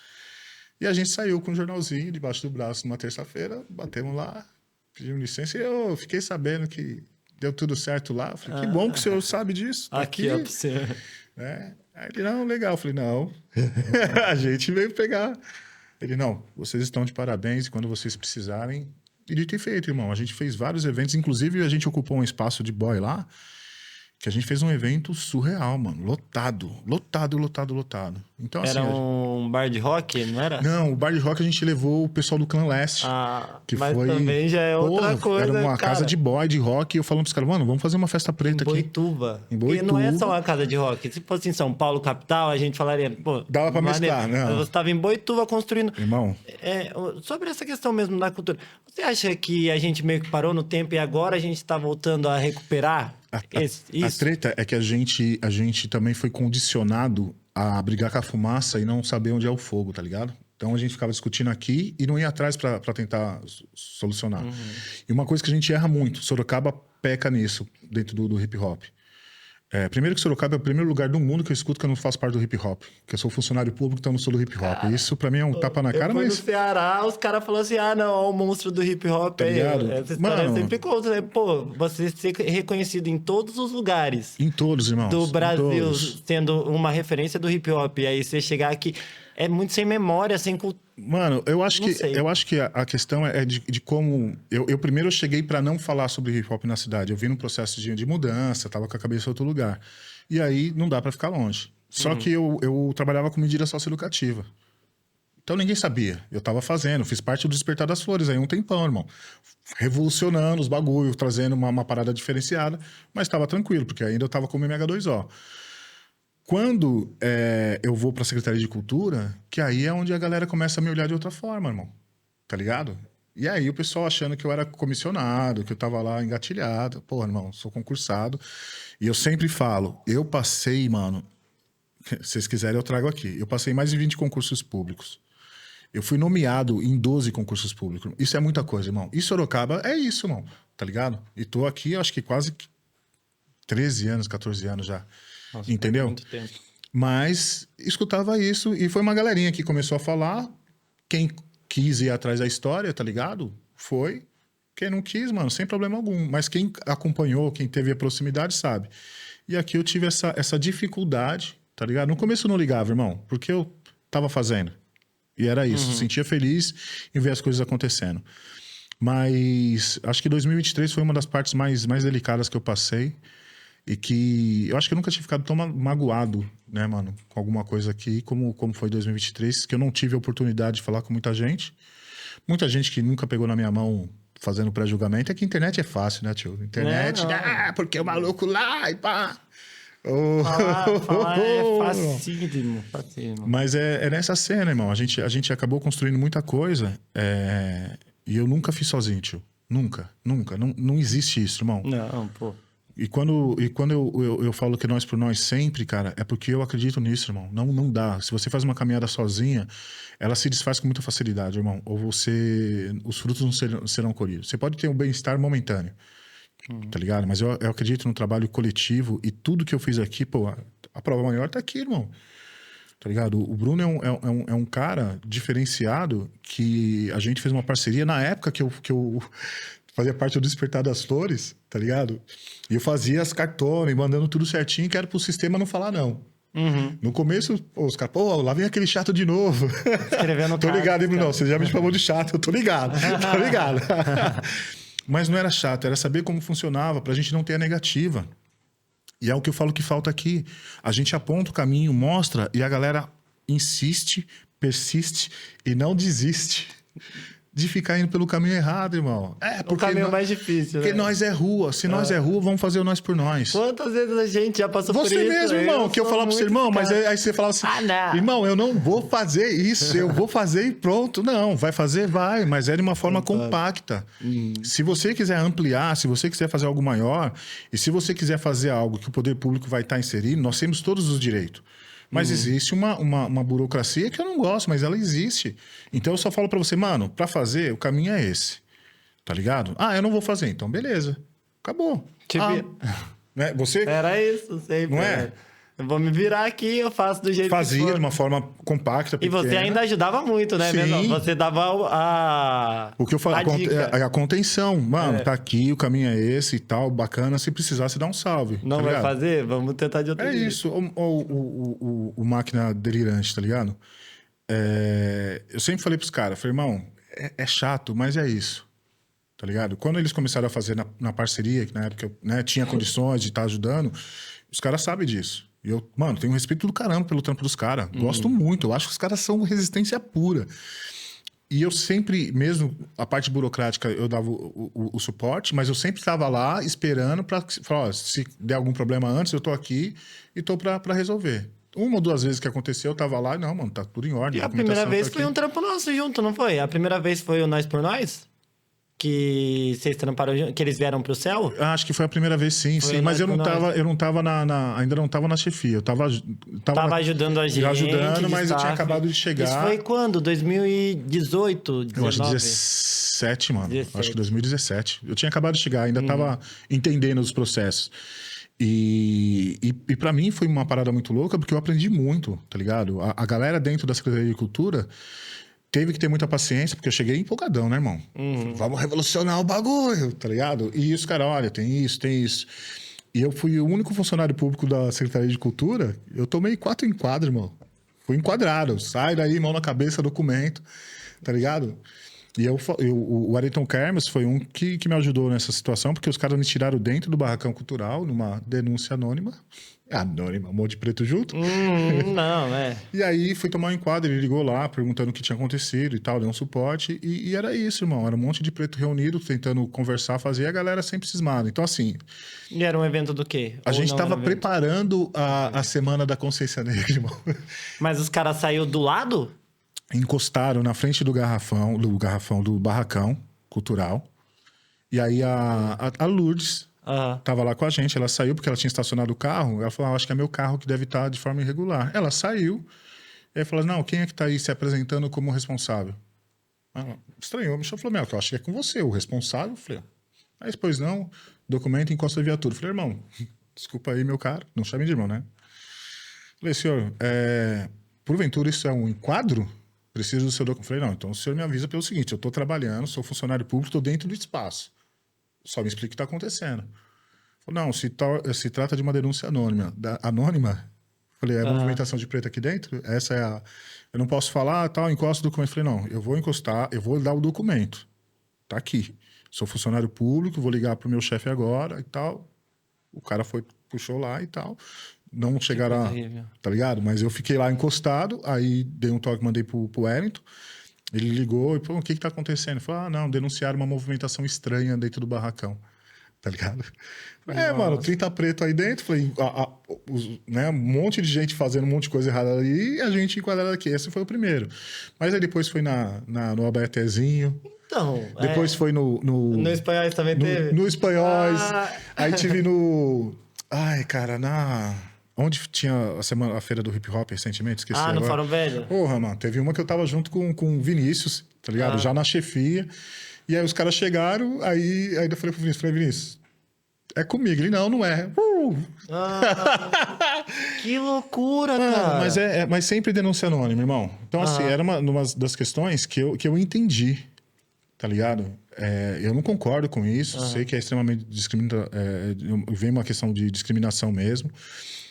E a gente saiu com um jornalzinho debaixo do braço numa terça-feira, batemos lá, pedimos licença e eu fiquei sabendo que deu tudo certo lá. Eu falei, que bom que o senhor sabe disso. Tá aqui, ó, pra você. Aí ele, não, legal. Eu falei, não, a gente veio pegar. Ele, não, vocês estão de parabéns e quando vocês precisarem... E dito e feito, irmão. A gente fez vários eventos, inclusive a gente ocupou um espaço de boy lá, que a gente fez um evento surreal, mano. Lotado. Então, era assim, um bar de rock, não era? Não, o bar de rock a gente levou o pessoal do Clã Leste. Que mas foi... também já é outra coisa, era uma casa de boy, de rock. E eu falando pros caras, mano, vamos fazer uma festa preta aqui. Em Boituva. E não é só uma casa de rock. Se fosse em São Paulo, capital, a gente falaria... Pô, dava pra mesclar, né? Você estava em Boituva construindo... Irmão... sobre essa questão mesmo da cultura. Você acha que a gente meio que parou no tempo e agora a gente está voltando a recuperar isso? A treta é que a gente também foi condicionado a brigar com a fumaça e não saber onde é o fogo, tá ligado? Então a gente ficava discutindo aqui e não ia atrás para tentar solucionar. E uma coisa que a gente erra muito, Sorocaba peca nisso dentro do hip hop. Primeiro que Sorocaba é o primeiro lugar do mundo que eu escuto que eu não faço parte do hip hop. Que eu sou funcionário público, então eu não sou do hip hop. Cara, isso pra mim é um tapa na cara, mas... no Ceará, os caras falaram assim, não, ó, o monstro do hip hop tá aí. Essa história sempre conta, né? Pô, você ser reconhecido em todos os lugares. Em todos, irmãos. Do Brasil, sendo uma referência do hip hop. E aí você chegar aqui... É muito sem memória, sem cultura. Mano, eu acho que a questão é de como... Eu primeiro cheguei para não falar sobre hip hop na cidade. Eu vim num processo de mudança, tava com a cabeça em outro lugar. E aí não dá para ficar longe. Só que eu trabalhava com medida socioeducativa. Então ninguém sabia. Eu tava fazendo, fiz parte do Despertar das Flores aí um tempão, irmão. Revolucionando os bagulhos, trazendo uma parada diferenciada, mas tava tranquilo, porque ainda eu tava como MH2O. Quando eu vou pra Secretaria de Cultura, que aí é onde a galera começa a me olhar de outra forma, irmão. Tá ligado? E aí o pessoal achando que eu era comissionado, que eu tava lá engatilhado. Porra, irmão, sou concursado. E eu sempre falo, eu passei, mano... Se vocês quiserem, eu trago aqui. Eu passei mais de 20 concursos públicos. Eu fui nomeado em 12 concursos públicos. Isso é muita coisa, irmão. E Sorocaba é isso, irmão. Tá ligado? E tô aqui, acho que quase 13 anos, 14 anos já. Nossa, entendeu? muito tempo. Mas escutava isso e foi uma galerinha que começou a falar. Quem quis ir atrás da história, tá ligado? Foi. Quem não quis, mano, sem problema algum. Mas quem acompanhou, quem teve a proximidade, sabe. E aqui eu tive essa dificuldade, tá ligado? No começo eu não ligava, irmão, porque eu tava fazendo. E era isso. Sentia feliz em ver as coisas acontecendo. Mas acho que 2023 foi uma das partes mais delicadas que eu passei. E que eu acho que eu nunca tinha ficado tão magoado, né, mano, com alguma coisa aqui, como foi 2023, que eu não tive a oportunidade de falar com muita gente. Muita gente que nunca pegou na minha mão fazendo pré-julgamento. É que a internet é fácil, né, tio? Internet, porque o maluco lá e pá. Falar é facílimo. Mas é nessa cena, irmão. A gente acabou construindo muita coisa e eu nunca fiz sozinho, tio. Nunca. Não existe isso, irmão. Não, pô. E quando eu falo que nós por nós sempre, cara, é porque eu acredito nisso, irmão. Não dá. Se você faz uma caminhada sozinha, ela se desfaz com muita facilidade, irmão. Ou os frutos não serão colhidos. Você pode ter um bem-estar momentâneo, tá ligado? Mas eu acredito no trabalho coletivo e tudo que eu fiz aqui, pô, a prova maior tá aqui, irmão. Tá ligado? O Bruno é um cara diferenciado que a gente fez uma parceria na época que eu fazia parte do Despertar das Flores, tá ligado? E eu fazia as cartonas, mandando tudo certinho, que era pro sistema não falar não. No começo, os caras, lá vem aquele chato de novo. Escrevendo Tô ligado, hein, Bruno? Você já me chamou de chato, eu tô ligado. Mas não era chato, era saber como funcionava, pra gente não ter a negativa. E é o que eu falo que falta aqui. A gente aponta o caminho, mostra, e a galera insiste, persiste e não desiste de ficar indo pelo caminho errado, irmão. O caminho mais difícil, porque né? nós é rua. Se nós é rua, vamos fazer o nós por nós. Quantas vezes a gente já passou por isso? Você mesmo, irmão, que eu falava pro seu irmão, mas aí você falava assim, não. Irmão, eu não vou fazer isso, eu vou fazer e pronto. Não, vai fazer, vai, mas é de uma forma compacta. Se você quiser ampliar, se você quiser fazer algo maior, e se você quiser fazer algo que o poder público vai estar inserindo, nós temos todos os direitos. Mas existe uma burocracia que eu não gosto, mas ela existe. Então eu só falo pra você, mano, pra fazer, o caminho é esse. Tá ligado? Eu não vou fazer, então beleza. Acabou. Né? Você... Era isso, sempre. Não é? Eu vou me virar aqui, eu faço do jeito Fazia que for. de uma forma compacta, pequena. E você ainda ajudava muito, né? Sim. Você dava O que eu falo, a contenção. Mano, tá aqui, o caminho é esse e tal, bacana. Se precisar, você dá um salve. Não tá vai ligado? fazer? Vamos tentar de outro jeito. Isso. O máquina delirante, tá ligado? Eu sempre falei pros caras, falei, irmão, é chato, mas é isso. Tá ligado? Quando eles começaram a fazer na parceria, que na época eu tinha condições de estar ajudando, os caras sabem disso. E eu, mano, tenho um respeito do caramba pelo trampo dos caras. Gosto muito. Eu acho que os caras são resistência pura. E eu sempre, mesmo a parte burocrática, eu dava o suporte, mas eu sempre estava lá esperando para falar, se der algum problema antes, eu tô aqui e tô para resolver. Uma ou duas vezes que aconteceu, eu tava lá e não, mano, tá tudo em ordem. E a primeira vez foi um trampo nosso junto, não foi? A primeira vez foi o Nós por Nós? Que vocês tramparam junto, que eles vieram pro céu? Acho que foi a primeira vez, sim. Mas eu não tava ainda não tava na chefia. Eu tava ajudando a gente. Ajudando, mas eu tinha acabado de chegar. Isso foi quando? 2018? 19? Eu acho 17, mano. 17. Acho que 2017. Eu tinha acabado de chegar, ainda tava entendendo os processos. E pra mim foi uma parada muito louca, porque eu aprendi muito, tá ligado? A galera dentro da Secretaria de Cultura teve que ter muita paciência, porque eu cheguei empolgadão, né, irmão? Vamos revolucionar o bagulho, tá ligado? E os caras, olha, tem isso. E eu fui o único funcionário público da Secretaria de Cultura, eu tomei 4 enquadros, irmão. Fui enquadrado. Sai daí, mão na cabeça, documento, tá ligado? E o Ayrton Kermes foi um que me ajudou nessa situação, porque os caras me tiraram dentro do barracão cultural, numa denúncia anônima. Anônima, um monte de preto junto. Não, é. E aí fui tomar um enquadro, ele ligou lá, perguntando o que tinha acontecido e tal, deu um suporte. E era isso, irmão. Era um monte de preto reunido, tentando conversar, fazer, e a galera sempre cismada. Então, assim... E era um evento do quê? A Ou gente não tava era um evento? preparando a Semana da Consciência Negra, irmão. Mas os caras saíram do lado? Encostaram na frente do barracão cultural. E aí a Lourdes Aham. tava lá com a gente, ela saiu porque ela tinha estacionado o carro. Ela falou, acho que é meu carro que deve estar de forma irregular. Ela saiu, e aí falou, não, quem é que tá aí se apresentando como responsável? Ela estranhou, me chamou, falou, eu acho que é com você, o responsável. Eu falei, mas pois não, documento encosta a viatura. Eu falei, irmão, desculpa aí, meu cara, não chame de irmão, né? Falei, senhor, porventura isso é um enquadro? Preciso do seu documento. Falei, não, então o senhor me avisa pelo seguinte, eu estou trabalhando, sou funcionário público, estou dentro do espaço. Só me explica o que está acontecendo. Falei, não, se trata de uma denúncia anônima. Anônima? Falei, é movimentação de preto aqui dentro? Essa é a... Eu não posso falar, tal, encosta o documento. Falei, não, eu vou encostar, eu vou dar o documento. Tá aqui. Sou funcionário público, vou ligar pro meu chefe agora e tal. O cara puxou lá e tal. Não chegaram terrível. Tá ligado? Mas eu fiquei lá encostado, aí dei um toque, mandei pro Wellington. Ele ligou e falou, o que tá acontecendo? Ele falou, não, denunciaram uma movimentação estranha dentro do barracão. Tá ligado? Mano, 30 preto aí dentro. Falei, né, um monte de gente fazendo um monte de coisa errada ali e a gente enquadrado aqui. Esse foi o primeiro. Mas aí depois foi no Abaetezinho. Então, Depois foi no Espanhóis também teve? No Espanhóis. Aí tive no... Ai, cara, onde tinha a feira do hip hop recentemente? Esqueci agora. No Fórum Velho? Porra, mano. Teve uma que eu tava junto com o Vinícius, tá ligado? Já na chefia. E aí os caras chegaram, aí eu falei pro Vinícius, Vinícius, é comigo. Ele, não é. Que loucura, cara. Mas sempre denúncia anônima, irmão. Então, assim, era uma das questões que eu entendi, tá ligado? Eu não concordo com isso, sei que é extremamente vem uma questão de discriminação mesmo,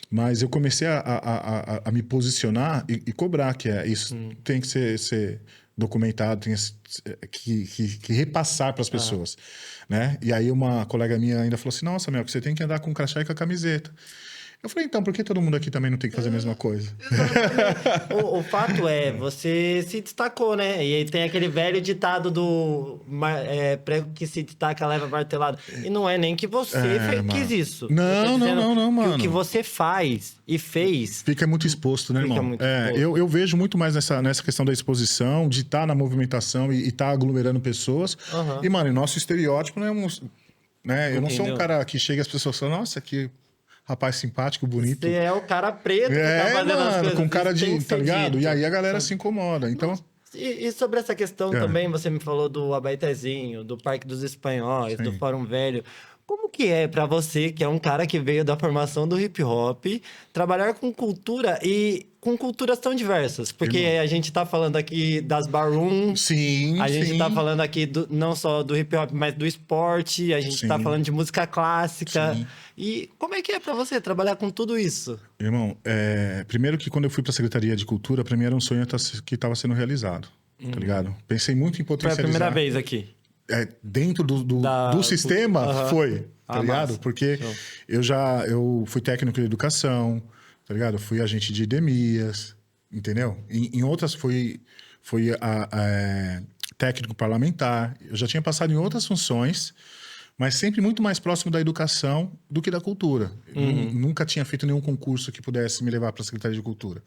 mas eu comecei a me posicionar e cobrar que isso tem que ser documentado, tem que repassar para as pessoas, né? E aí uma colega minha ainda falou assim, nossa, Mel, você tem que andar com o crachá e com a camiseta. Eu falei, então, por que todo mundo aqui também não tem que fazer a mesma coisa? O fato é, você se destacou, né? E aí tem aquele velho ditado do prego que se destaca leva martelado. E não é nem que você quis isso. Não, mano. Que o que você faz e fez... Fica muito exposto, né, irmão? Fica muito exposto. Eu vejo muito mais nessa questão da exposição, de estar na movimentação e estar aglomerando pessoas. E, mano, o nosso estereótipo não é um... Né? Eu não sou um cara que chega e as pessoas falam, nossa, que... rapaz simpático, bonito. Você é o cara preto que tá fazendo as coisas. Com cara Isso tem de... que Tá ser ligado? dito. E aí a galera se incomoda. Então... E sobre essa questão também, você me falou do Abaetezinho, do Parque dos Espanhóis, do Fórum Velho. Como que é pra você, que é um cara que veio da formação do hip hop, trabalhar com cultura e com culturas tão diversas? Porque a gente tá falando aqui das barrooms, a gente tá falando aqui não só do hip hop, mas do esporte, a gente tá falando de música clássica. E como é que é pra você trabalhar com tudo isso? Irmão, primeiro que quando eu fui pra Secretaria de Cultura, pra mim era um sonho que estava sendo realizado, tá ligado? Pensei muito em Foi a potencializar. primeira vez aqui. Dentro do sistema, foi, tá ligado? Massa. Porque eu fui técnico de educação, tá ligado? Fui agente de endemias, entendeu? Em outras fui técnico parlamentar. Eu já tinha passado em outras funções, mas sempre muito mais próximo da educação do que da cultura. Nunca tinha feito nenhum concurso que pudesse me levar para a Secretaria de Cultura.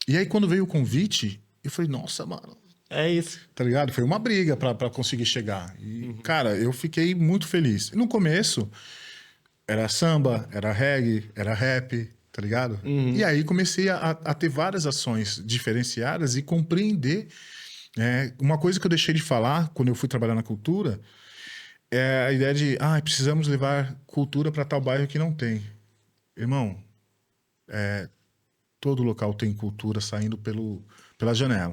E aí, quando veio o convite, eu falei, nossa, mano... É isso. Tá ligado? Foi uma briga pra conseguir chegar. E, cara, eu fiquei muito feliz. E no começo, era samba, era reggae, era rap, tá ligado? E aí comecei a ter várias ações diferenciadas e compreender. Uma coisa que eu deixei de falar quando eu fui trabalhar na cultura é a ideia de, precisamos levar cultura para tal bairro que não tem. Irmão, todo local tem cultura saindo pela janela.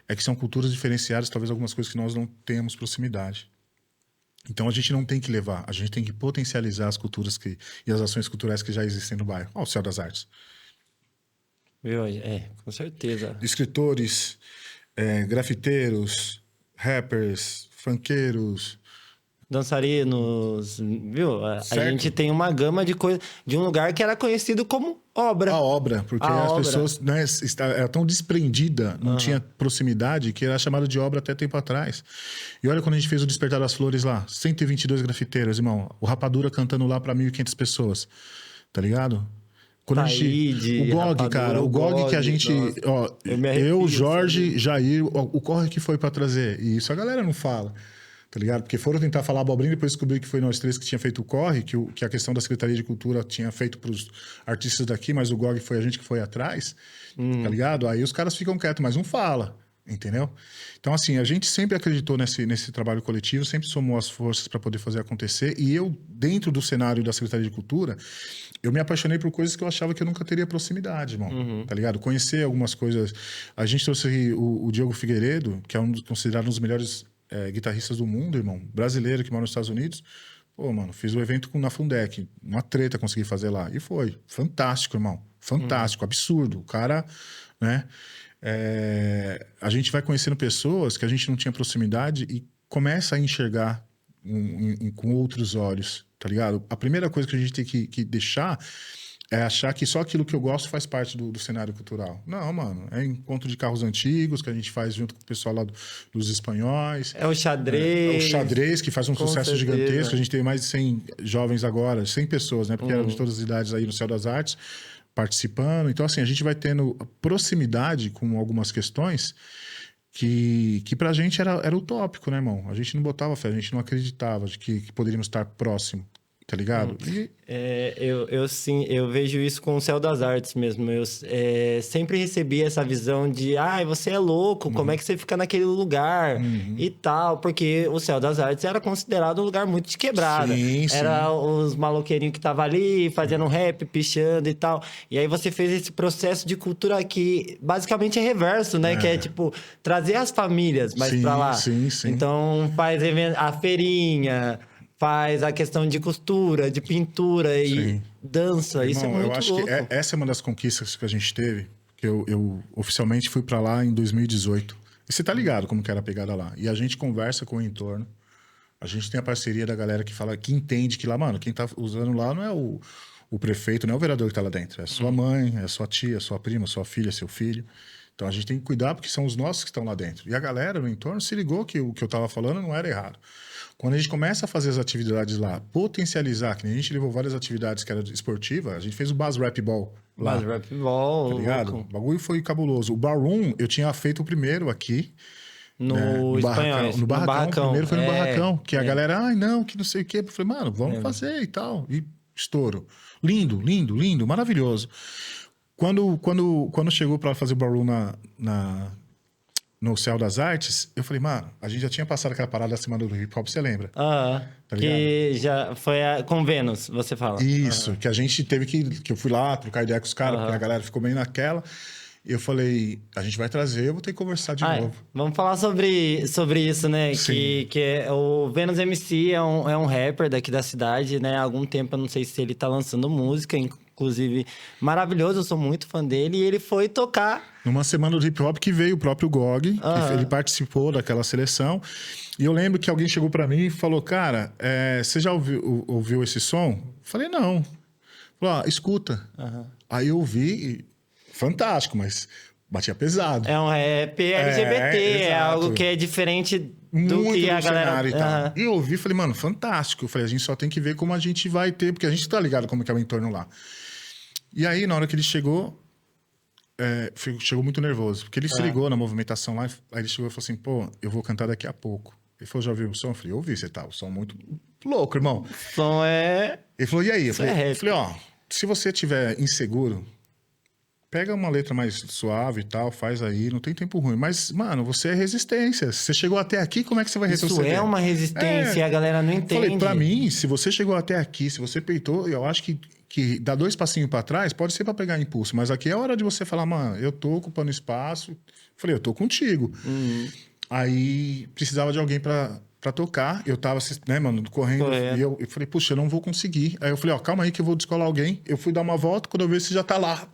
É que são culturas diferenciadas, talvez algumas coisas que nós não temos proximidade. Então a gente não tem que levar, a gente tem que potencializar as culturas e as ações culturais que já existem no bairro. Ó, o Céu das Artes. Com certeza. Escritores, grafiteiros, rappers, funkeiros. Dançarinos, viu? A Certo. gente tem uma gama de coisas de um lugar que era conhecido como obra. A obra, porque A as obra. pessoas, né, era tão desprendida, não tinha proximidade, que era chamada de obra até tempo atrás. E olha quando a gente fez o Despertar das Flores lá, 122 grafiteiros, irmão. O Rapadura cantando lá pra 1.500 pessoas, tá ligado? Quando a gente, Taíde, o GOG, Rapadura, cara, o GOG que a gente, nossa, ó, eu me arrepio, Jorge, Jair, ó, o corre que foi pra trazer. E isso a galera não fala. Tá ligado? Porque foram tentar falar abobrinha e depois descobriram que foi nós três que tinha feito o corre, que a questão da Secretaria de Cultura tinha feito pros artistas daqui, mas o GOG foi a gente que foi atrás, tá ligado? Aí os caras ficam quietos, mas não fala, entendeu? Então, assim, a gente sempre acreditou nesse trabalho coletivo, sempre somou as forças para poder fazer acontecer, e eu, dentro do cenário da Secretaria de Cultura, eu me apaixonei por coisas que eu achava que eu nunca teria proximidade, irmão, tá ligado? Conhecer algumas coisas. A gente trouxe o Diogo Figueiredo, que é considerado um dos melhores guitarristas do mundo, irmão, brasileiro que mora nos Estados Unidos. Pô, mano, fiz o evento na Fundec, uma treta consegui fazer lá. E foi fantástico, irmão. Fantástico, absurdo. O cara, né? A gente vai conhecendo pessoas que a gente não tinha proximidade e começa a enxergar com outros olhos, tá ligado? A primeira coisa que a gente tem que deixar é achar que só aquilo que eu gosto faz parte do cenário cultural. Não, mano. É encontro de carros antigos que a gente faz junto com o pessoal lá dos espanhóis. É o xadrez. É o xadrez, que faz um sucesso certeza. gigantesco. A gente tem mais de 100 jovens agora, 100 pessoas, né? Porque eram de todas as idades aí no Céu das Artes, participando. Então, assim, a gente vai tendo proximidade com algumas questões que pra gente era utópico, né, irmão? A gente não botava fé, a gente não acreditava de que poderíamos estar próximo. Tá ligado? Eu vejo isso com o Céu das Artes mesmo. Eu sempre recebi essa visão de você é louco, como é que você fica naquele lugar e tal, porque o Céu das Artes era considerado um lugar muito de quebrada. Sim, sim. Era os maloqueirinhos que estavam ali fazendo rap, pichando e tal. E aí você fez esse processo de cultura que basicamente é reverso, né? Que é tipo trazer as famílias mais pra lá. Sim, sim. Então faz a feirinha, faz a questão de costura, de pintura e dança. Isso é Irmão, muito eu acho louco. que essa é uma das conquistas que a gente teve. Que eu oficialmente fui pra lá em 2018. E você tá ligado como que era a pegada lá. E a gente conversa com o entorno. A gente tem a parceria da galera que fala, que entende que lá, mano, quem tá usando lá não é o prefeito, não é o vereador que tá lá dentro. É sua mãe, é sua tia, sua prima, sua filha, seu filho. Então a gente tem que cuidar porque são os nossos que estão lá dentro. E a galera no entorno se ligou que o que eu tava falando não era errado. Quando a gente começa a fazer as atividades lá, potencializar, que nem a gente levou várias atividades que eram esportivas, a gente fez o Buzz Rap Ball lá. Mas rap ball, Tá ligado? louco. O bagulho foi cabuloso. O Ballroom, eu tinha feito o primeiro aqui. No Espanhóis. No barracão. O primeiro foi no barracão. Que a galera, não, que não sei o quê. Eu falei, mano, vamos fazer e tal. E estouro. Lindo, lindo, lindo, maravilhoso. Quando chegou pra fazer o Ballroom no Céu das Artes, eu falei, mano, a gente já tinha passado aquela parada da Semana do Hip Hop, você lembra? Tá que já foi com Vênus, você fala. Isso, que a gente teve que eu fui lá trocar ideia com os caras, porque a galera ficou bem naquela. E eu falei, a gente vai trazer, eu vou ter que conversar de novo. Vamos falar sobre isso, né? Sim. Que o Vênus MC é um rapper daqui da cidade, né? Há algum tempo, eu não sei se ele tá lançando música, inclusive maravilhoso, eu sou muito fã dele. E ele foi tocar... Numa semana do hip hop que veio o próprio GOG, que ele participou daquela seleção. E eu lembro que alguém chegou pra mim e falou, cara, você já ouviu esse som? Falei, não. Falou, escuta. Aí eu ouvi, fantástico, mas batia pesado. É um rap LGBT, é algo que é diferente do muito que a galera... E tal. E eu ouvi e falei, mano, fantástico. Eu falei, a gente só tem que ver como a gente vai ter, porque a gente tá ligado como que é o entorno lá. E aí, na hora que ele chegou, chegou muito nervoso, porque ele se ligou na movimentação lá, aí ele chegou e falou assim, pô, eu vou cantar daqui a pouco. Ele falou, já ouviu o som? Eu falei, eu ouvi, você tá, o som muito louco, irmão. O som é... Ele falou, e aí? Eu falei, se você tiver inseguro, pega uma letra mais suave e tal, faz aí, não tem tempo ruim. Mas, mano, você é resistência. Se você chegou até aqui, como é que você vai retroceder? Isso é uma resistência e a galera não entende. Falei, pra mim, se você chegou até aqui, se você peitou, eu acho que dar 2 passinhos pra trás pode ser pra pegar impulso. Mas aqui é hora de você falar, mano, eu tô ocupando espaço. Falei, eu tô contigo. Aí precisava de alguém pra pra tocar. Eu tava, né, mano, correndo. E eu falei, puxa, eu não vou conseguir. Aí eu falei, ó, calma aí que eu vou descolar alguém. Eu fui dar uma volta, quando eu vi, você já tá lá.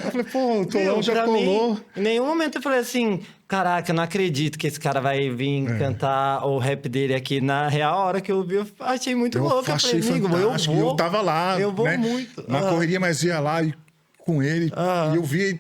Eu falei, pô, o Tolão já colou. Em nenhum momento eu falei assim, caraca, eu não acredito que esse cara vai vir cantar o rap dele aqui. Na real, a hora que eu vi, eu achei muito louco. Eu achei falei, amigo, fantástico. Eu tava lá, eu vou né, muito. na correria, mas ia lá e com ele. E eu vi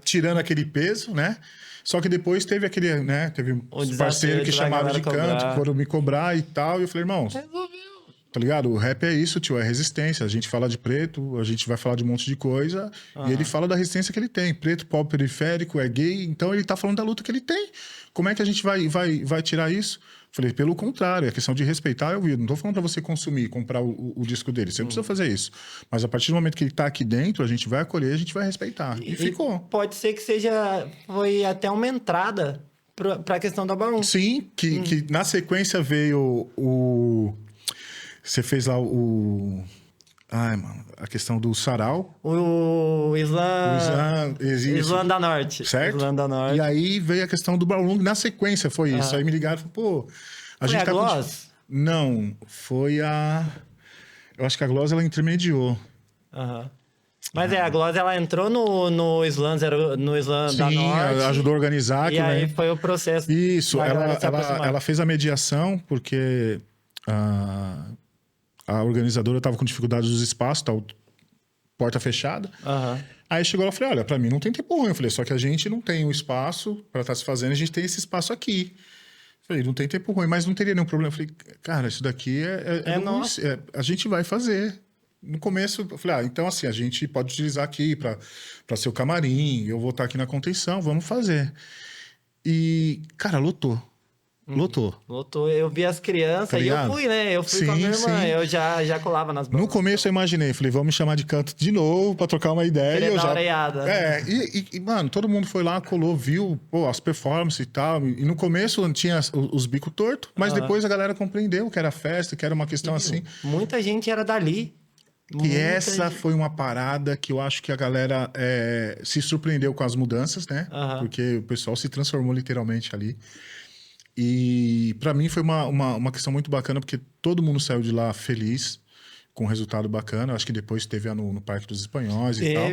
tirando aquele peso, né? Só que depois teve aquele, né? Teve uns parceiros que chamaram de canto, foram me cobrar e tal. E eu falei, irmão, tá ligado? O rap é isso, tio, é resistência. A gente fala de preto, a gente vai falar de um monte de coisa. E ele fala da resistência que ele tem. Preto, pobre, periférico, é gay. Então ele tá falando da luta que ele tem. Como é que a gente vai tirar isso? Falei, pelo contrário, é questão de respeitar eu não tô falando pra você consumir, comprar o disco dele. Você não precisa fazer isso. Mas a partir do momento que ele tá aqui dentro, a gente vai acolher, a gente vai respeitar. E ficou. Pode ser que foi até uma entrada pra questão da Barum. Sim, que na sequência veio Você fez lá Ai, mano, a questão do sarau. O Islã da Norte. Certo? Islã da Norte. E aí veio a questão do Barum, na sequência foi isso. Aí me ligaram e falaram, pô... Foi a Gloss? Não, foi a... Eu acho que a Gloss, ela intermediou. Mas a Gloss, ela entrou no Islã da Norte. Sim, ajudou a organizar. E aí foi o processo. Isso, ela fez a mediação, porque... A organizadora estava com dificuldade dos espaços, porta fechada. Aí chegou ela e falei, olha, pra mim não tem tempo ruim. Eu falei, só que a gente não tem o espaço para estar se fazendo, a gente tem esse espaço aqui. Eu falei, não tem tempo ruim, mas não teria nenhum problema. Eu falei, cara, isso daqui nosso. A gente vai fazer. No começo, eu falei, então assim, a gente pode utilizar aqui para ser o camarim, eu vou estar aqui na contenção, vamos fazer. E, cara, lotou. Lotou. Eu vi as crianças e eu fui, né? Eu fui com a minha irmã, eu já colava nas bandas. No começo eu imaginei, falei, vamos me chamar de canto de novo pra trocar uma ideia. Queria dar uma oreada. E, mano, todo mundo foi lá, colou, viu as performances e tal. E no começo tinha os bicos tortos, mas depois a galera compreendeu que era festa, que era uma questão assim. Muita gente era dali. E essa foi uma parada que eu acho que a galera se surpreendeu com as mudanças, né? Porque o pessoal se transformou literalmente ali. E para mim foi uma questão muito bacana, porque todo mundo saiu de lá feliz, com um resultado bacana. Acho que depois teve no Parque dos Espanhóis e tal.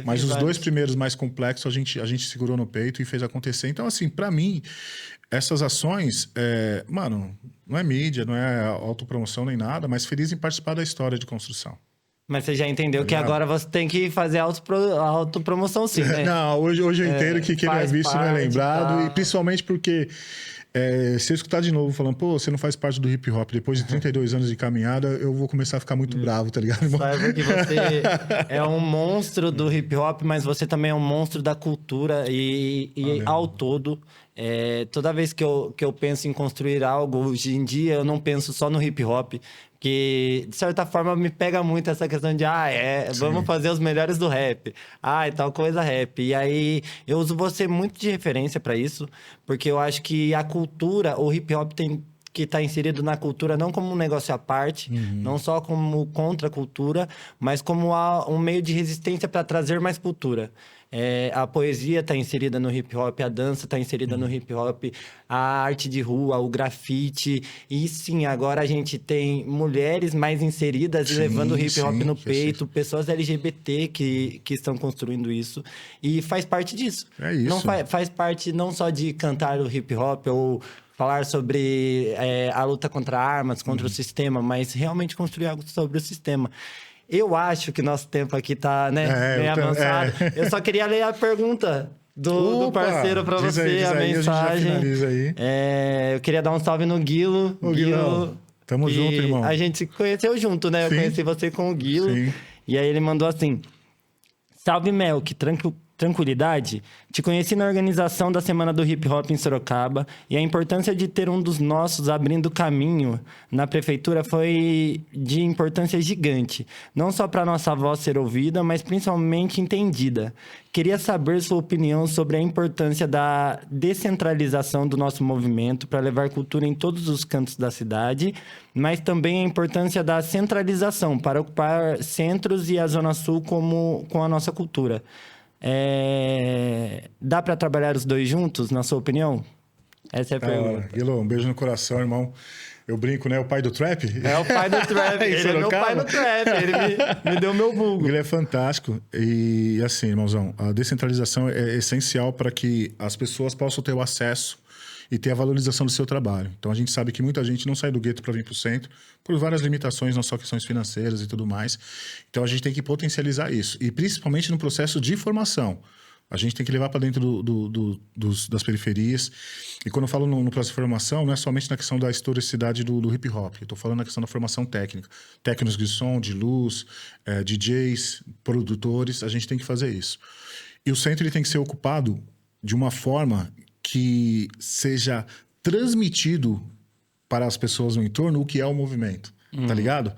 Mas os dois primeiros mais complexos a gente segurou no peito e fez acontecer. Então, assim, para mim, essas ações, mano, não é mídia, não é autopromoção nem nada, mas feliz em participar da história de construção. Mas você já entendeu que agora você tem que fazer autopromoção sim, né? Não, hoje eu entendo que quem não é visto não é lembrado. E principalmente porque... se eu escutar de novo falando, pô, você não faz parte do hip hop, depois de 32 anos de caminhada, eu vou começar a ficar muito bravo, tá ligado? Saiba que você é um monstro do hip hop, mas você também é um monstro da cultura e ao todo. Toda vez que eu penso em construir algo, hoje em dia, eu não penso só no hip hop, que de certa forma me pega muito essa questão de vamos fazer os melhores do rap, e tal coisa rap. E aí eu uso você muito de referência para isso, porque eu acho que a cultura, o hip hop tem que estar inserido na cultura não como um negócio à parte, não só como contra a cultura, mas como um meio de resistência para trazer mais cultura. A poesia está inserida no hip hop, a dança está inserida no hip hop, a arte de rua, o grafite. E sim, agora a gente tem mulheres mais inseridas e levando o hip hop no peito, pessoas LGBT que estão construindo isso. E faz parte disso. É isso. Não faz parte não só de cantar o hip hop ou falar sobre a luta contra armas, contra o sistema, mas realmente construir algo sobre o sistema. Eu acho que nosso tempo aqui tá, né, bem avançado. Eu só queria ler a pergunta do parceiro para você, a mensagem. A gente já finaliza aí. Eu queria dar um salve no Guilo. Guilo, tamo junto, irmão. A gente se conheceu junto, né? Sim. Eu conheci você com o Guilo. Sim. E aí ele mandou assim: salve, Melk, tranquilidade? Te conheci na organização da Semana do Hip Hop em Sorocaba e a importância de ter um dos nossos abrindo caminho na prefeitura foi de importância gigante. Não só para nossa voz ser ouvida, mas principalmente entendida. Queria saber sua opinião sobre a importância da descentralização do nosso movimento para levar cultura em todos os cantos da cidade, mas também a importância da centralização para ocupar centros e a Zona Sul com a nossa cultura. Dá para trabalhar os dois juntos, na sua opinião? Essa é a Da hora. pergunta. Guilherme, um beijo no coração, irmão. Eu brinco, né? O pai do trap? É o pai do trap, Em ele é meu Sorocaba? pai no trap, ele me deu meu O vulgo. Guilherme é fantástico. E assim, irmãozão, a descentralização é essencial para que as pessoas possam ter o acesso e ter a valorização do seu trabalho. Então a gente sabe que muita gente não sai do gueto para vir para o centro por várias limitações, não só questões financeiras e tudo mais. Então a gente tem que potencializar isso. E principalmente no processo de formação. A gente tem que levar para dentro das periferias. E quando eu falo no processo de formação, não é somente na questão da historicidade do hip hop. Eu estou falando na questão da formação técnica. Técnicos de som, de luz, DJs, produtores, a gente tem que fazer isso. E o centro ele tem que ser ocupado de uma forma que seja transmitido para as pessoas no entorno o que é o movimento. Tá ligado?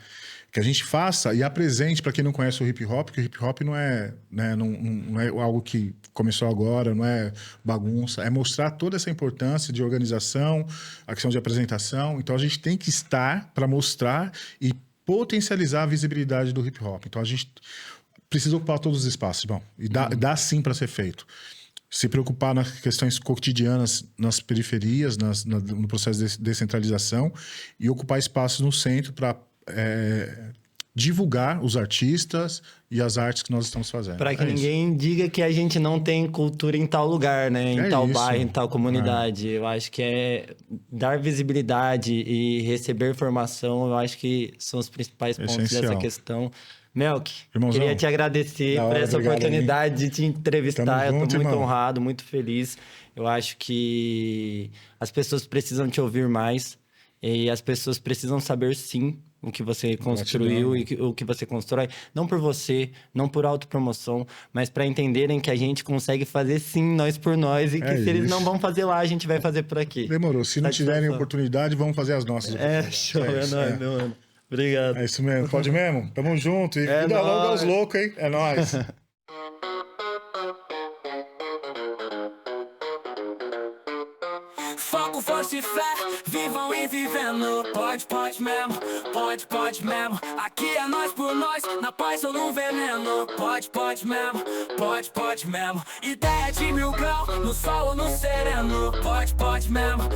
Que a gente faça e apresente para quem não conhece o hip hop, que o hip hop não é, né, não é algo que começou agora, não é bagunça, é mostrar toda essa importância de organização, a questão de apresentação. Então a gente tem que estar para mostrar e potencializar a visibilidade do hip hop. Então a gente precisa ocupar todos os espaços, bom, e dá sim para ser feito. Se preocupar nas questões cotidianas, nas periferias, no processo de descentralização e ocupar espaços no centro para divulgar os artistas e as artes que nós estamos fazendo. Para que ninguém diga que a gente não tem cultura em tal lugar, né? Em tal bairro, em tal comunidade. Eu acho que é dar visibilidade e receber formação, eu acho que são os principais pontos dessa questão. Melk, Irmãozão, queria te agradecer por essa oportunidade de te entrevistar. Eu estou muito honrado, muito feliz. Eu acho que as pessoas precisam te ouvir mais e as pessoas precisam saber, sim, o que você construiu e o que você constrói. Não por você, não por autopromoção, mas para entenderem que a gente consegue fazer, sim, nós por nós. E que se eles não vão fazer lá, a gente vai fazer por aqui. Demorou. Se não tiverem oportunidade, vamos fazer as nossas. Show, é nóis, meu mano. Obrigado. É isso mesmo. Pode mesmo? Tamo junto. E vida longa aos loucos, hein? É nóis. Foco, força e fé, vivam e vivendo. Pode mesmo. Aqui é nós por nós, na paz ou no veneno. Pode mesmo. Ideia de 1000 graus, no sol ou no sereno. Pode mesmo.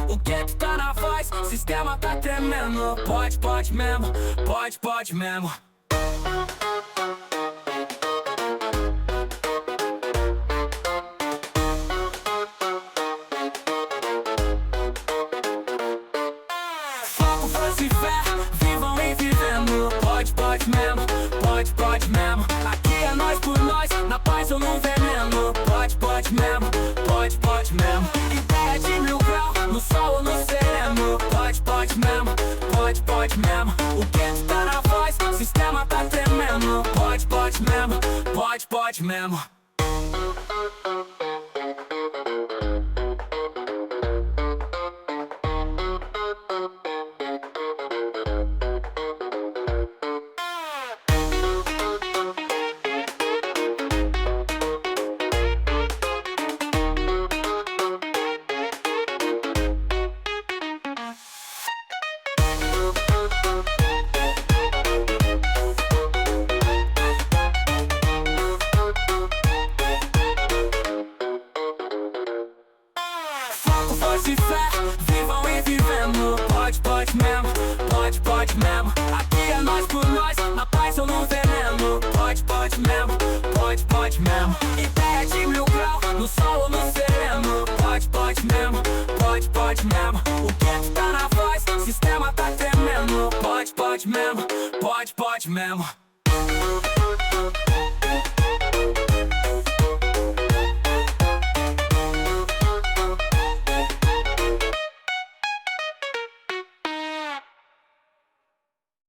O gueto tá na voz, sistema tá tremendo. Pode mesmo. E fé, vivam e vivendo. Pode mesmo. Aqui é nós por nós, na paz ou no veneno. Pode mesmo. Ideia de 1000 graus, no sol ou no sereno. Pode mesmo. O gueto tá na voz, sistema tá tremendo. Pode mesmo. Força e fé, vivam e vivendo. Pode mesmo. Aqui é nós por nós, na paz ou no veneno. Pode mesmo. Ideia de 1000 graus, no sol ou no sereno. Pode mesmo. O gueto tá na voz, sistema tá tremendo. Pode mesmo.